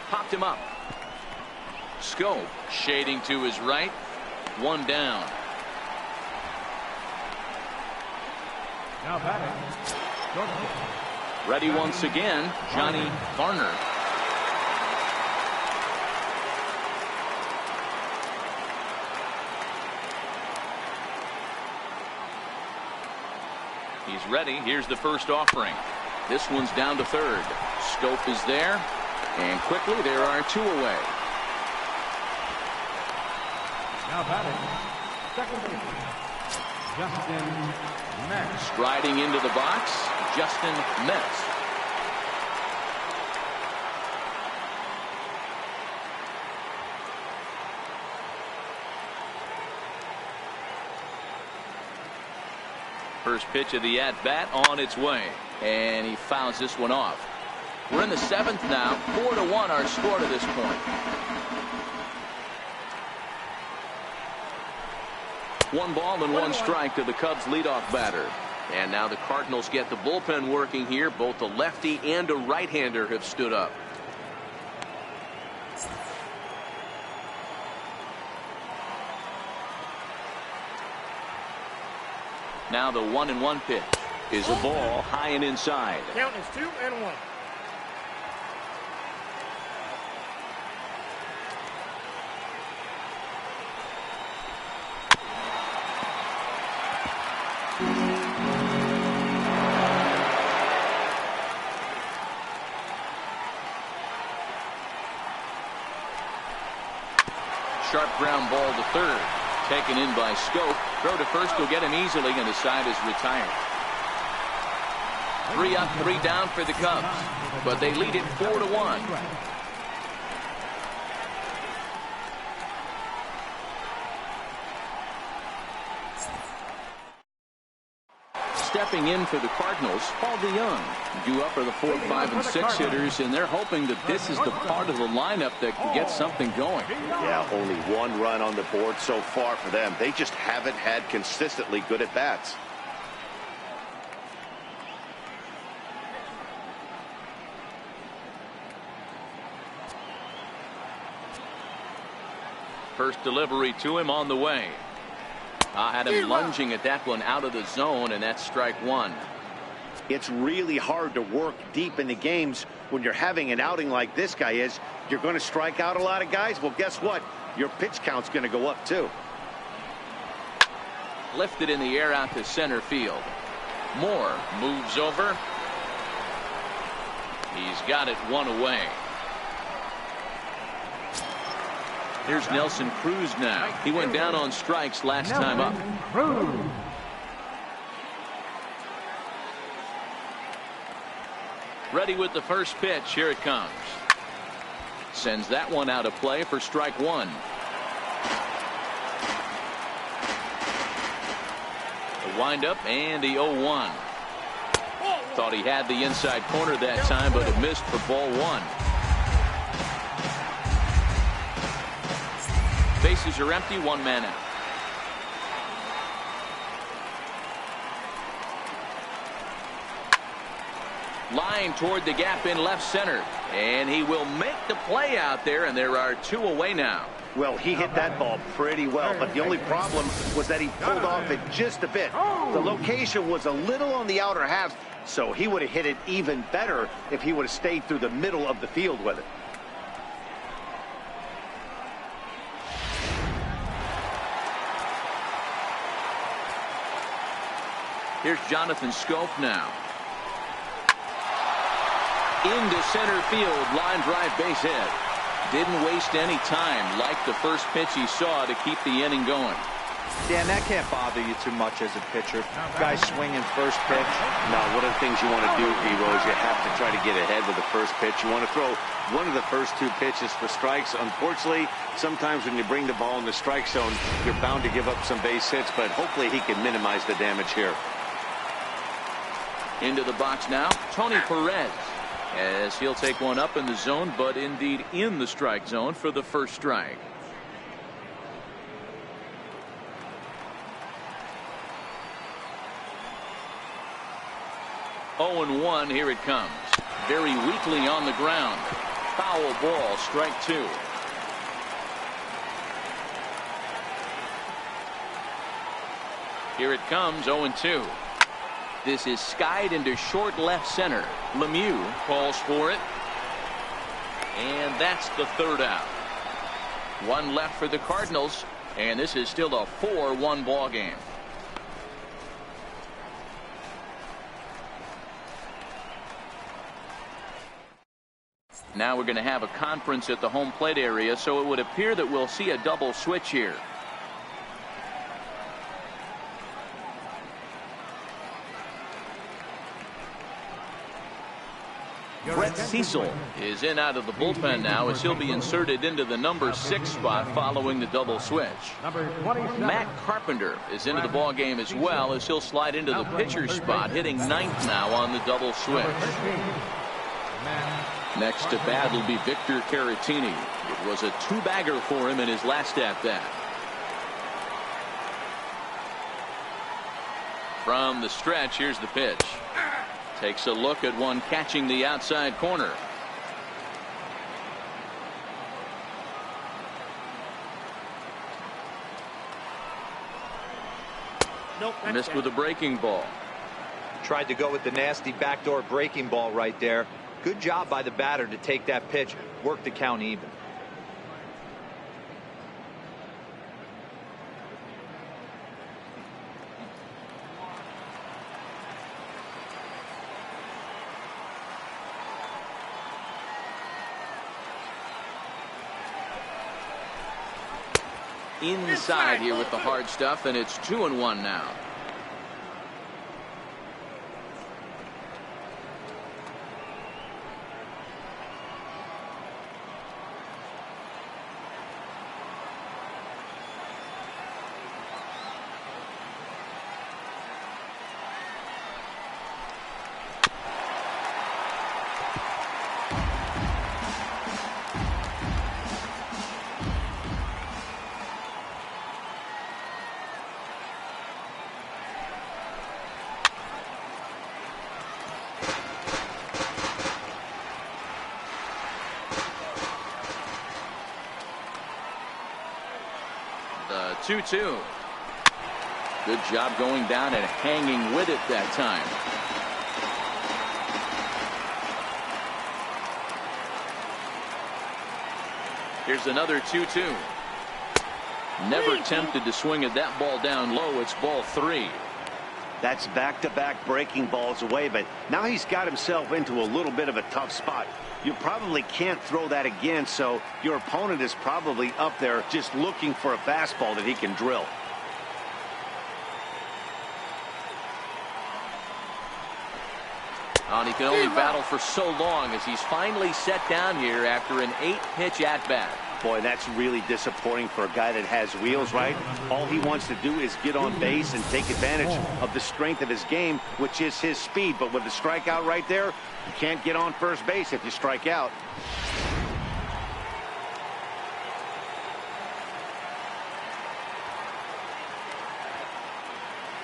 Popped him up. Scope shading to his right. 1 down. Now batting. Ready once again, Johnny Varner. He's ready. Here's the first offering. This one's down to third. Scope is there. And quickly there are 2 away. Now batting. Second baseman, Justin Metz. Striding into the box, Justin Metz. First pitch of the at-bat on its way. And he fouls this one off. We're in the 7th now. 4-1 our score to this point. 1 ball and 1 strike to the Cubs leadoff batter. And now the Cardinals get the bullpen working here. Both a lefty and a right-hander have stood up. Now the 1-1 pitch is a ball high and inside. Count is 2-1. sharp ground ball to third. Taken in by Scope. Throw to first will get him easily, and the side is retired. 3 up, 3 down for the Cubs, but they lead it 4-1. Stepping in for the Cardinals, Paul DeYoung. Due up are the 4, 5, and 6 hitters, and they're hoping that this is the part of the lineup that can get something going. Yeah, only 1 run on the board so far for them. They just haven't had consistently good at-bats. First delivery to him on the way. Had him lunging at that one out of the zone, and that's strike 1. It's really hard to work deep into games when you're having an outing like this guy is. You're going to strike out a lot of guys. Well, guess what? Your pitch count's going to go up too. Lifted in the air out to center field. Moore moves over. He's got it 1 away. Here's Nelson Cruz now. He went down on strikes last time up. Ready with the first pitch. Here it comes. Sends that one out of play for strike 1. The windup and the 0-1. Thought he had the inside corner that time, but it missed for ball 1. Bases are empty, 1 man out. Line toward the gap in left center, and he will make the play out there, and there are 2 away now. Well, he hit that ball pretty well, but the only problem was that he pulled off it just a bit. The location was a little on the outer half, so he would have hit it even better if he would have stayed through the middle of the field with it. Here's Jonathan Scope now. Into center field, line drive base hit. Didn't waste any time, like the first pitch he saw, to keep the inning going. Dan, that can't bother you too much as a pitcher. Guy swinging first pitch. Now, one of the things you want to do, Devo, is you have to try to get ahead with the first pitch. You want to throw one of the first 2 pitches for strikes. Unfortunately, sometimes when you bring the ball in the strike zone, you're bound to give up some base hits, but hopefully he can minimize the damage here. Into the box now, Tony Perez, as he'll take one up in the zone, but indeed in the strike zone for the first strike. Oh, and 1, here it comes. Very weakly on the ground. Foul ball, strike 2. Here it comes, 0-2. This is skied into short left center. Lemieux calls for it. And that's the 3rd out. 1 left for the Cardinals, and this is still a 4-1 ball game. Now we're going to have a conference at the home plate area, so it would appear that we'll see a double switch here. Brett Cecil is in out of the bullpen now, as he'll be inserted into the number 6 spot following the double switch. Matt Carpenter is into the ball game as well, as he'll slide into the pitcher spot, hitting 9th now on the double switch. Next to bat will be Victor Caratini. It was a 2-bagger for him in his last at bat. From the stretch, here's the pitch. Takes a look at one catching the outside corner. Missed with a breaking ball. Tried to go with the nasty backdoor breaking ball right there. Good job by the batter to take that pitch, work the count even. inside here with the hard stuff, and it's 2-1 now. The 2-2. Good job going down and hanging with it that time. Here's another 2-2. Never tempted to swing at that ball down low. It's ball 3. That's back-to-back breaking balls away, but now he's got himself into a little bit of a tough spot. You probably can't throw that again, so your opponent is probably up there just looking for a fastball that he can drill. And he can only battle for so long as he's finally set down here after an 8-pitch at-bat. Boy, that's really disappointing for a guy that has wheels, right? All he wants to do is get on base and take advantage of the strength of his game, which is his speed. But with the strikeout right there, you can't get on first base if you strike out.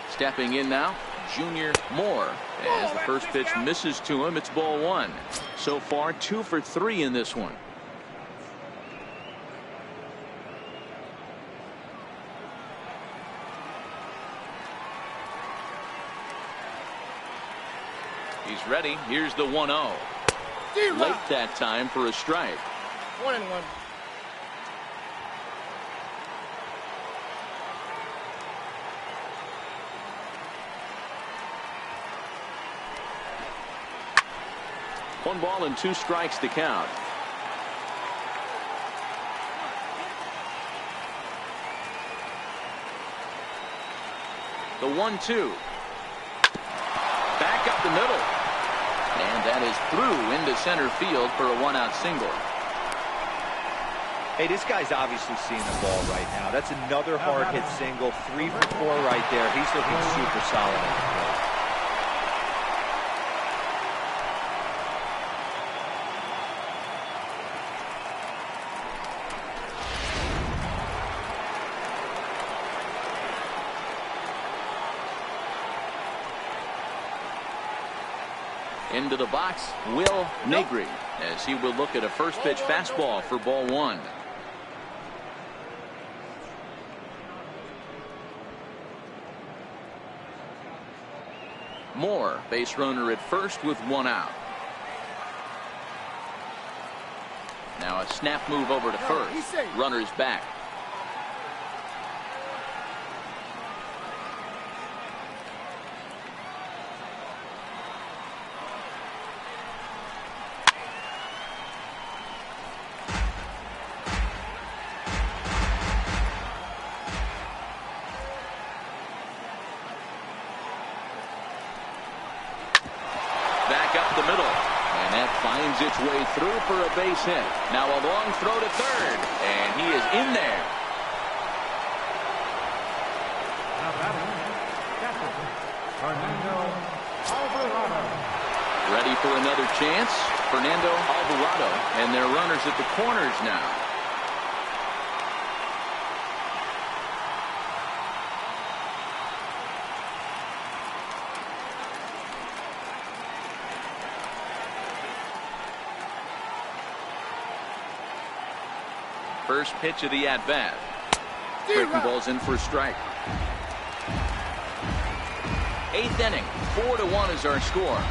Stepping in now, Junior Moore. As the first pitch misses to him, it's ball 1. So far, 2 for 3 in this one. He's ready. Here's the 1-0. Late that time for a strike. 1-1. One ball and 2 strikes to count. The 1-2. Back up the middle. And that is through into center field for a 1-out single. Hey, this guy's obviously seeing the ball right now. That's another hard hit single. 3 for 4 right there. He's looking super solid at the plate. Into the box, Will Negri, as he will look at a first pitch fastball for ball 1. Moore, base runner at first with 1 out. Now a snap move over to first. Runner's back. Finds its way through for a base hit. Now a long throw to third, and he is in there. Now batting, catcher, Fernando Alvarado. Ready for another chance, Fernando Alvarado, and their runners at the corners now. First pitch of the at-bat. Breaking ball's in for a strike. 8th inning. 4-1 is our score.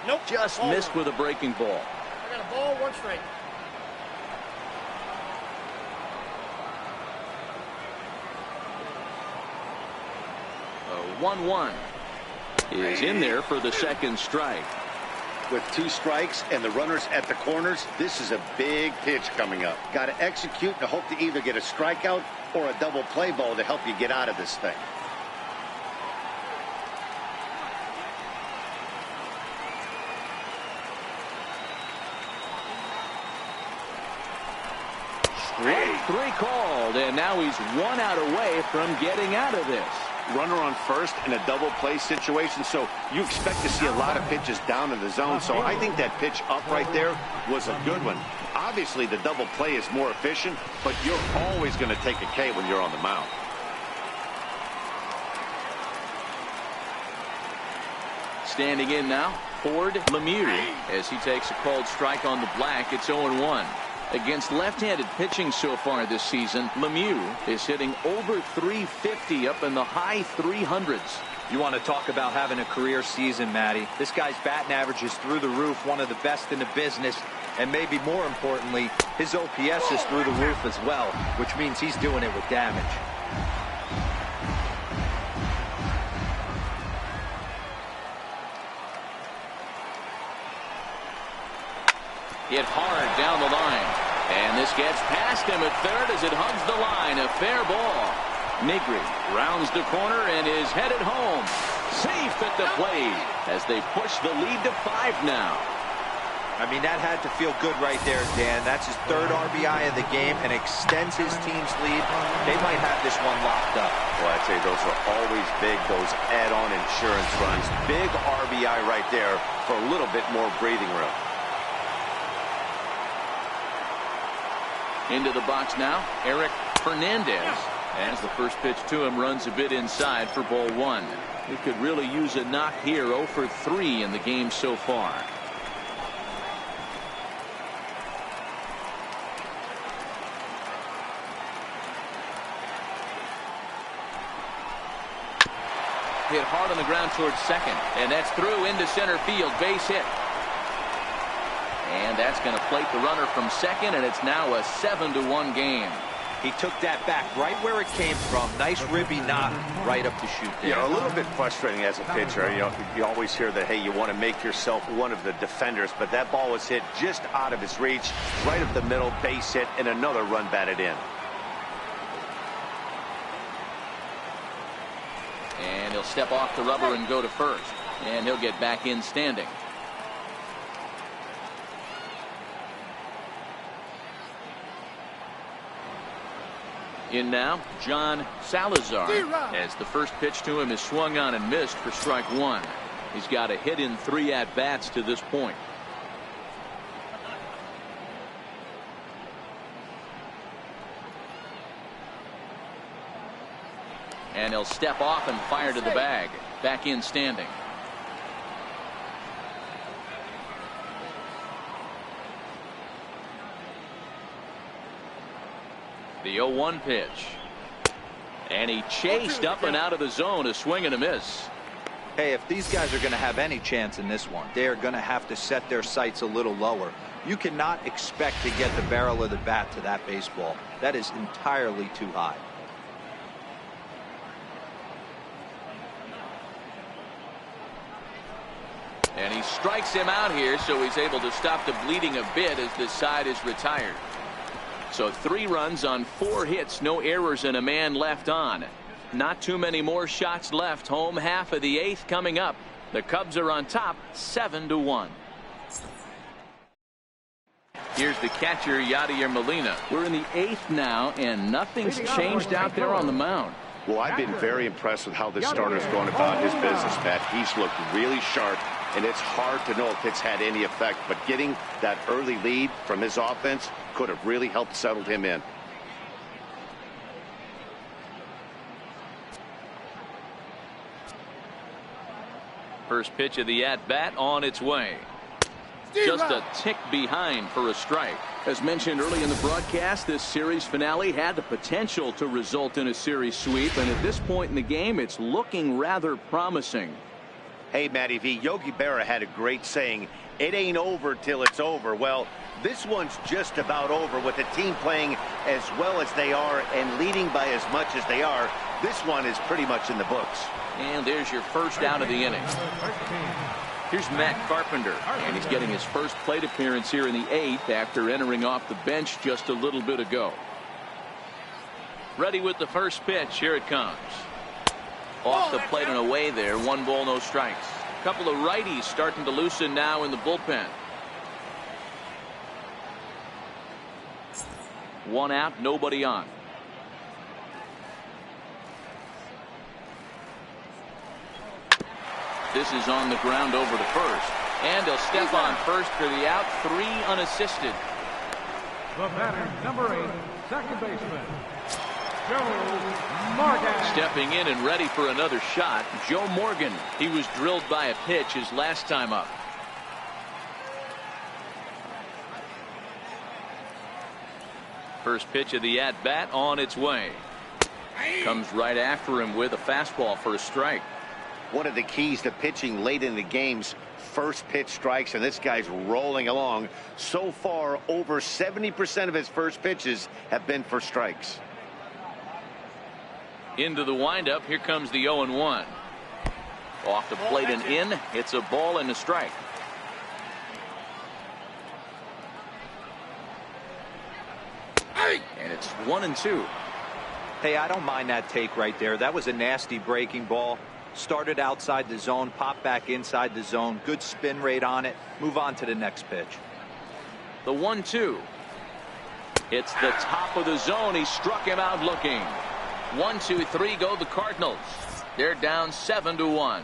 Nope. Just missed with a breaking ball. I got a ball, 1 strike. A 1-1 is in there for the second strike. With 2 strikes and the runners at the corners, this is a big pitch coming up. Got to execute and hope to either get a strikeout or a double play ball to help you get out of this thing. Strike 3 called, and now he's 1 out away from getting out of this. Runner on first in a double play situation, so you expect to see a lot of pitches down in the zone. So I think that pitch up right there was a good one. Obviously, the double play is more efficient, but you're always going to take a K when you're on the mound. Standing in now, Ford Lemieux, as he takes a called strike on the black. It's 0-1. Against left-handed pitching so far this season, Lemieux is hitting over 350, up in the high 300s. You want to talk about having a career season, Matty. This guy's batting average is through the roof, one of the best in the business, and maybe more importantly, his OPS is through the roof as well, which means he's doing it with damage. Hit hard down the line. And this gets past him at third as it hugs the line. A fair ball. Negri rounds the corner and is headed home. Safe at the plate as they push the lead to 5 now. I mean, that had to feel good right there, Dan. That's his 3rd RBI of the game and extends his team's lead. They might have this one locked up. Well, I'd say those are always big, those add-on insurance runs. Big RBI right there for a little bit more breathing room. Into the box now, Eric Fernandez. As the first pitch to him runs a bit inside for ball 1. He could really use a knock here. 0 for 3 in the game so far. Hit hard on the ground towards second, and that's through into center field. Base hit. And that's going to plate the runner from second, and it's now a 7-1 game. He took that back right where it came from. Nice ribby knock right up the chute there. Yeah, a little bit frustrating as a pitcher. You know, you always hear that, hey, you want to make yourself one of the defenders, but that ball was hit just out of his reach, right up the middle, base hit, and another run batted in. And he'll step off the rubber and go to first. And he'll get back in standing. In now, John Salazar, as the first pitch to him is swung on and missed for strike 1. He's got a hit in 3 at-bats to this point. And he'll step off and fire to the bag. Back in standing. The 0-1 pitch. And he chased up and out of the zone. A swing and a miss. Hey, if these guys are going to have any chance in this one, they are going to have to set their sights a little lower. You cannot expect to get the barrel of the bat to that baseball. That is entirely too high. And he strikes him out here, so he's able to stop the bleeding a bit as this side is retired. So 3 runs on 4 hits, no errors, and a man left on. Not too many more shots left. Home half of the 8th coming up. The Cubs are on top 7-1. Here's the catcher, Yadier Molina. We're in the 8th now, and nothing's changed out there on the mound. Well, I've been very impressed with how this starter's going about his business, Matt. He's looked really sharp, and it's hard to know if it's had any effect. But getting that early lead from his offense could have really helped settle him in. First pitch of the at-bat on its way. Just a tick behind for a strike. As mentioned early in the broadcast, this series finale had the potential to result in a series sweep, and at this point in the game, it's looking rather promising. Hey, Matty V, Yogi Berra had a great saying, it ain't over till it's over. Well, this one's just about over with the team playing as well as they are and leading by as much as they are. This one is pretty much in the books. And there's your first out of the inning. Here's Matt Carpenter, and he's getting his first plate appearance here in the 8th after entering off the bench just a little bit ago. Ready with the first pitch. Here it comes. Off the plate and away there. 1 ball, no strikes. A couple of righties starting to loosen now in the bullpen. 1 out, nobody on. This is on the ground over to first. And he'll step on first for the out. 3 unassisted. The batter, number 8, second baseman, Joe Morgan. Stepping in and ready for another shot, Joe Morgan. He was drilled by a pitch his last time up. First pitch of the at-bat on its way. Comes right after him with a fastball for a strike. One of the keys to pitching late in the game's first pitch strikes, and this guy's rolling along. So far, over 70% of his first pitches have been for strikes. Into the windup. Here comes the 0-1. Off the plate and in. It's a ball and a strike. And it's 1-2. Hey, I don't mind that take right there. That was a nasty breaking ball. Started outside the zone, popped back inside the zone. Good spin rate on it. Move on to the next pitch. The 1-2. It's the top of the zone. He struck him out looking. 1, 2, 3 go the Cardinals. They're down 7-1.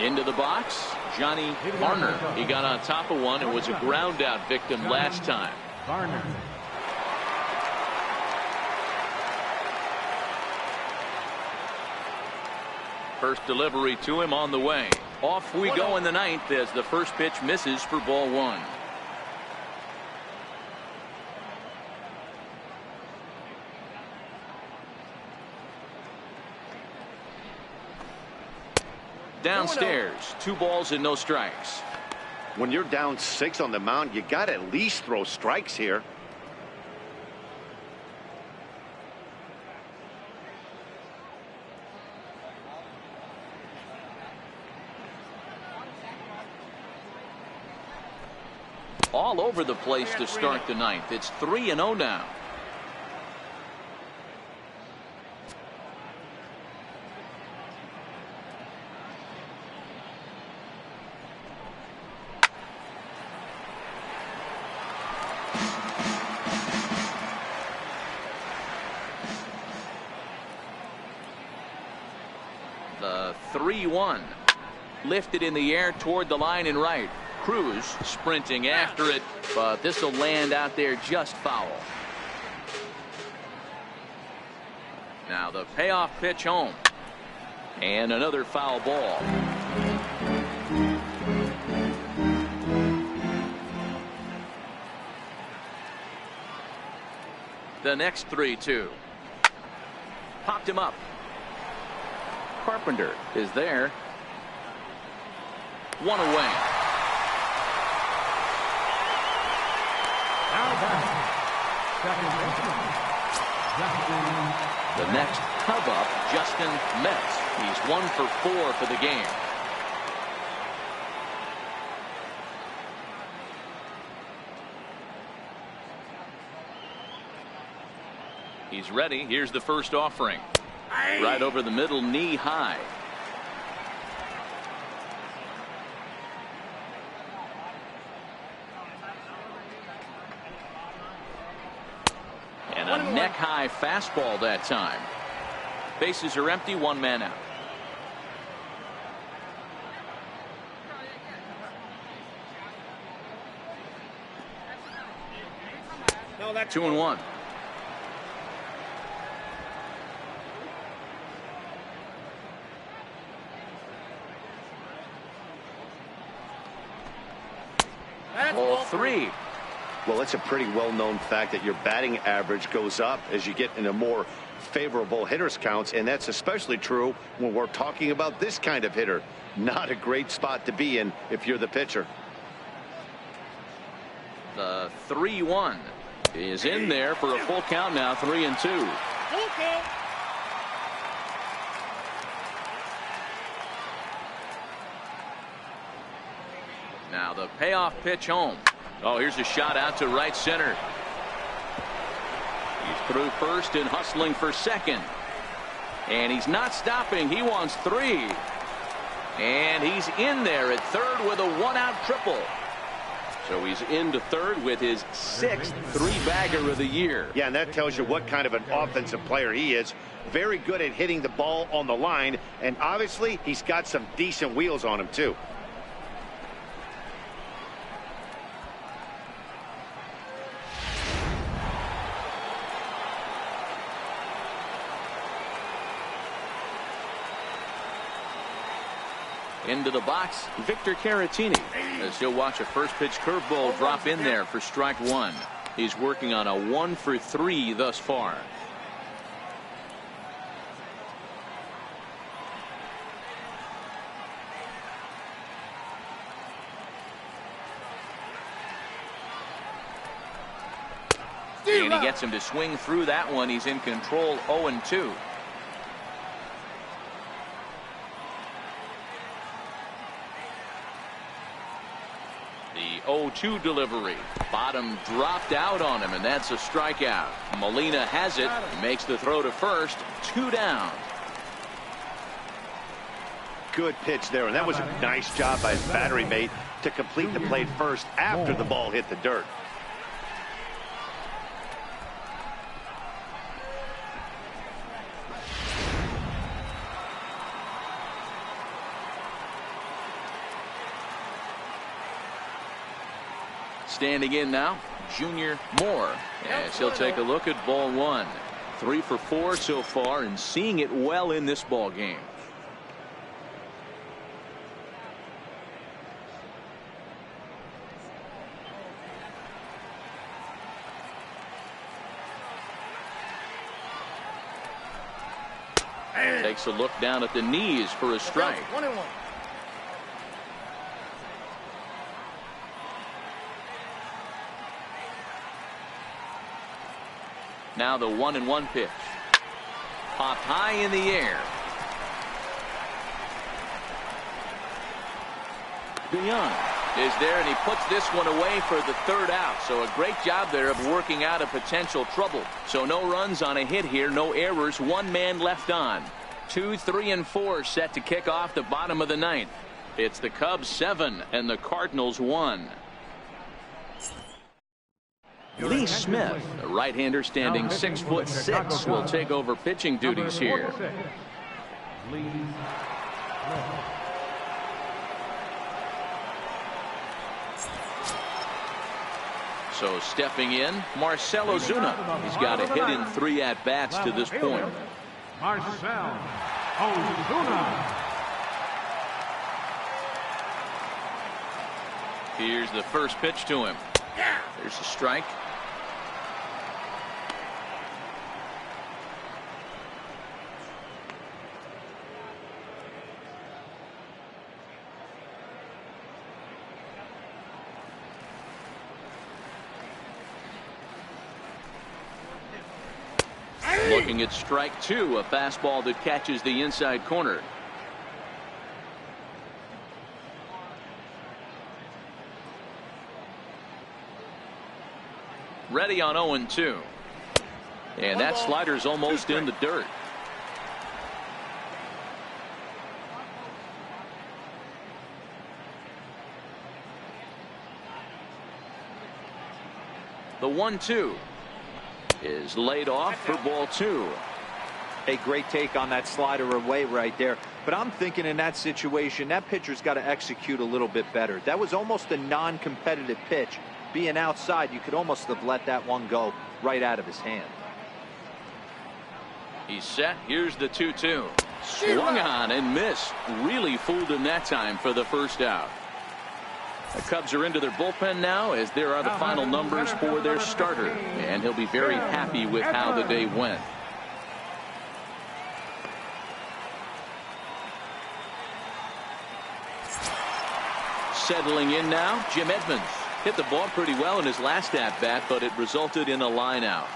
Into the box, Johnny Varner. He got on top of one and was a ground out victim last time. Varner. First delivery to him on the way. Off we go in the 9th as the first pitch misses for ball 1. Downstairs, 2 balls and no strikes. When you're down 6 on the mound, you got to at least throw strikes here. All over the place to start the 9th. It's 3-0 now. The 3-1. Lifted in the air toward the line and right. Cruz sprinting after it, but this will land out there just foul. Now the payoff pitch home. And another foul ball. The next 3-2. Popped him up. Carpenter is there. 1 away. Second baseman, The next Cub up, Justin Metz. He's 1 for 4 for the game. He's ready. Here's the first offering. Right over the middle, knee high. And a neck-high fastball that time. Bases are empty, 1 man out. No, that's 2-1. Ball 3. Well, it's a pretty well-known fact that your batting average goes up as you get into more favorable hitters counts, and that's especially true when we're talking about this kind of hitter. Not a great spot to be in if you're the pitcher. The 3-1. is in there for a full count now, 3-2. Full count. Now the payoff pitch home. Oh, here's a shot out to right center. He's through first and hustling for second. And he's not stopping. He wants 3. And he's in there at third with a 1-out triple. So he's into third with his 6th 3-bagger of the year. Yeah, and that tells you what kind of an offensive player he is. Very good at hitting the ball on the line. And obviously, he's got some decent wheels on him, too. Into the box, Victor Caratini, as he'll watch a first pitch curveball drop in there for strike 1. He's working on a 1 for 3 thus far. And he gets him to swing through that one. He's in control, 0-2. The 0-2 delivery. Bottom dropped out on him, and that's a strikeout. Molina has it, makes the throw to first, 2 down. Good pitch there, and that was a nice job by his battery mate to complete the play first after the ball hit the dirt. Standing in now, Junior Moore, as he'll take a look at ball 1. 3 for 4 so far, and seeing it well in this ball game. Takes a look down at the knees for a strike. 1-1. Now the 1-1 pitch. Popped high in the air. Beyond is there, and he puts this one away for the 3rd out. So a great job there of working out a potential trouble. So no runs on a hit here, no errors, 1 man left on. 2, 3, and 4 set to kick off the bottom of the 9th. It's the Cubs 7 and the Cardinals 1. Lee Smith, a right-hander standing 6'6", will take over pitching duties here. So stepping in, Marcell Ozuna. He's got a hit in 3 at-bats to this point. Marcell Ozuna. Here's the first pitch to him. There's a strike. Looking at strike 2, a fastball that catches the inside corner. Ready on 0-2. And that slider's almost in the dirt. The 1-2 is laid off for ball 2. A great take on that slider away right there. But I'm thinking in that situation, that pitcher's got to execute a little bit better. That was almost a non-competitive pitch. Being outside, you could almost have let that one go right out of his hand. He's set. Here's the 2-2. Swung on and missed. Really fooled him that time for the first out. The Cubs are into their bullpen now, as there are the final numbers for their starter, and he'll be very happy with how the day went. Settling in now, Jim Edmonds. Hit the ball pretty well in his last at bat, but it resulted in a line out.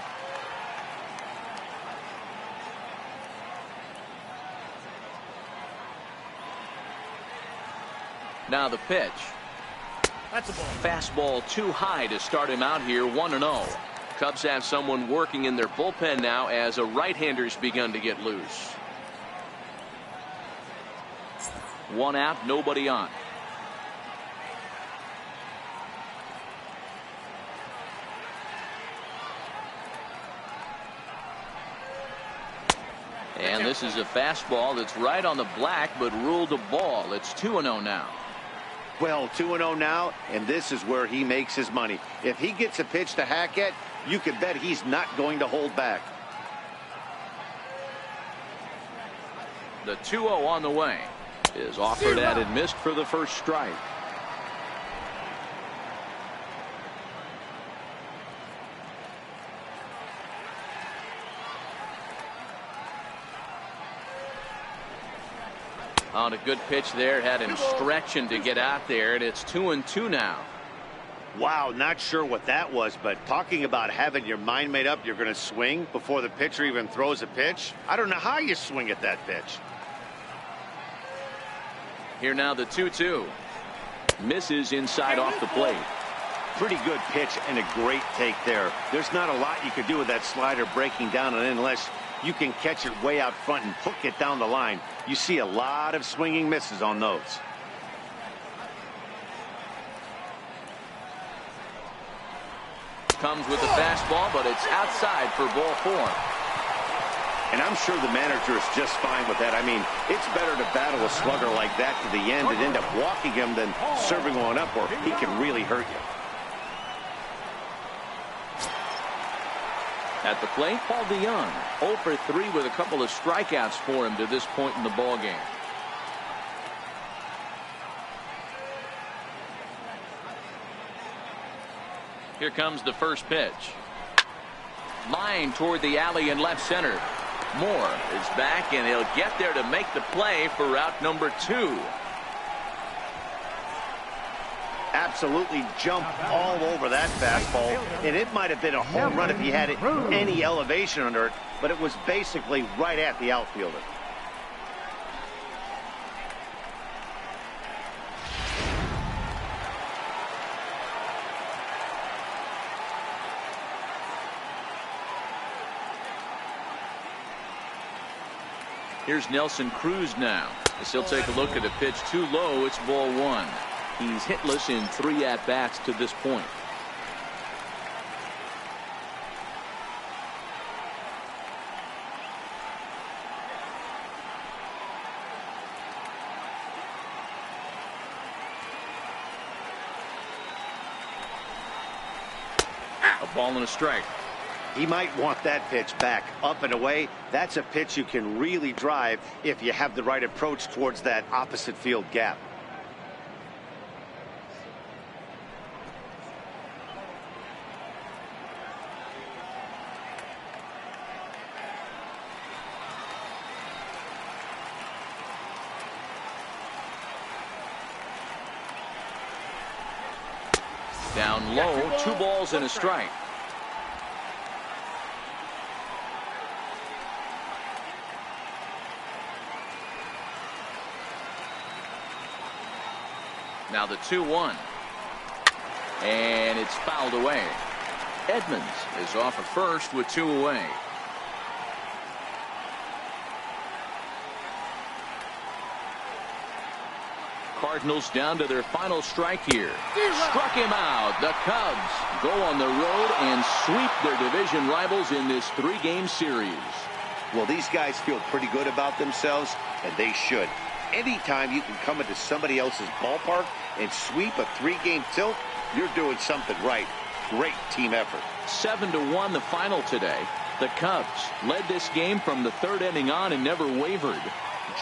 Now the pitch. That's a ball. Fastball too high to start him out here, 1-0. Cubs have someone working in their bullpen now as a right-hander's begun to get loose. 1 out, nobody on. And this is a fastball that's right on the black, but ruled a ball. It's 2-0 now. Well, 2-0 now, and this is where he makes his money. If he gets a pitch to hack at, you can bet he's not going to hold back. The 2-0 on the way is offered at and missed for the first strike. On a good pitch there, had him stretching to get out there, and it's 2-2 now. Wow, not sure what that was, but talking about having your mind made up you're going to swing before the pitcher even throws a pitch. I don't know how you swing at that pitch. Here now the 2-2. Misses inside off the plate. Pretty good pitch and a great take there. There's not a lot you could do with that slider breaking down and unless you can catch it way out front and hook it down the line. You see a lot of swinging misses on those. Comes with the fastball, but it's outside for ball 4. And I'm sure the manager is just fine with that. I mean, it's better to battle a slugger like that to the end and end up walking him than serving one up where he can really hurt you. At the plate, Paul DeYoung, 0 for 3 with a couple of strikeouts for him to this point in the ballgame. Here comes the first pitch. Line toward the alley in left center. Moore is back, and he'll get there to make the play for route number 2. Absolutely jumped all over that fastball, and it might have been a home run if he had any elevation under it, but it was basically right at the outfielder. Here's Nelson Cruz now, as he'll take a look at a pitch too low. It's ball 1. He's hitless in 3 at-bats to this point. A ball and a strike. He might want that pitch back up and away. That's a pitch you can really drive if you have the right approach towards that opposite field gap. Down low, 2 balls and a strike. Now the 2-1. And it's fouled away. Edmonds is off of first with 2 away. Cardinals down to their final strike here. Struck him out. The Cubs go on the road and sweep their division rivals in this 3-game series. Well, these guys feel pretty good about themselves, and they should. Anytime you can come into somebody else's ballpark and sweep a 3-game tilt, you're doing something right. Great team effort. 7-1 the final today. The Cubs led this game from the 3rd inning on and never wavered.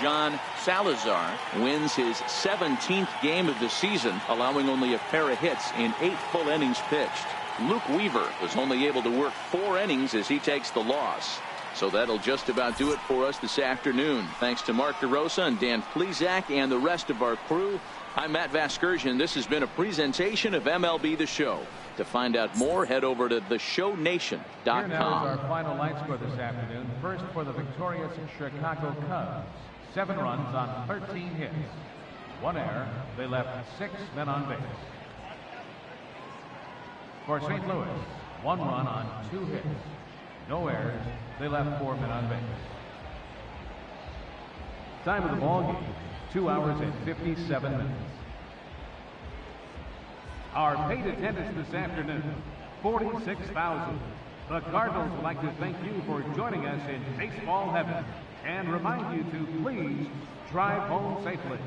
John Salazar wins his 17th game of the season, allowing only a pair of hits in 8 full innings pitched. Luke Weaver was only able to work 4 innings as he takes the loss. So that'll just about do it for us this afternoon. Thanks to Mark DeRosa and Dan Plesac and the rest of our crew. I'm Matt Vasgersian. This has been a presentation of MLB The Show. To find out more, head over to theshownation.com. Here now is our final line score this afternoon. First for the victorious Chicago Cubs. 7 runs on 13 hits. 1 error. They left 6 men on base. For St. Louis, 1 run on 2 hits. No errors. They left 4 men on base. Time of the ball game, 2 hours and 57 minutes. Our paid attendance this afternoon, 46,000. The Cardinals would like to thank you for joining us in baseball heaven and remind you to please drive home safely.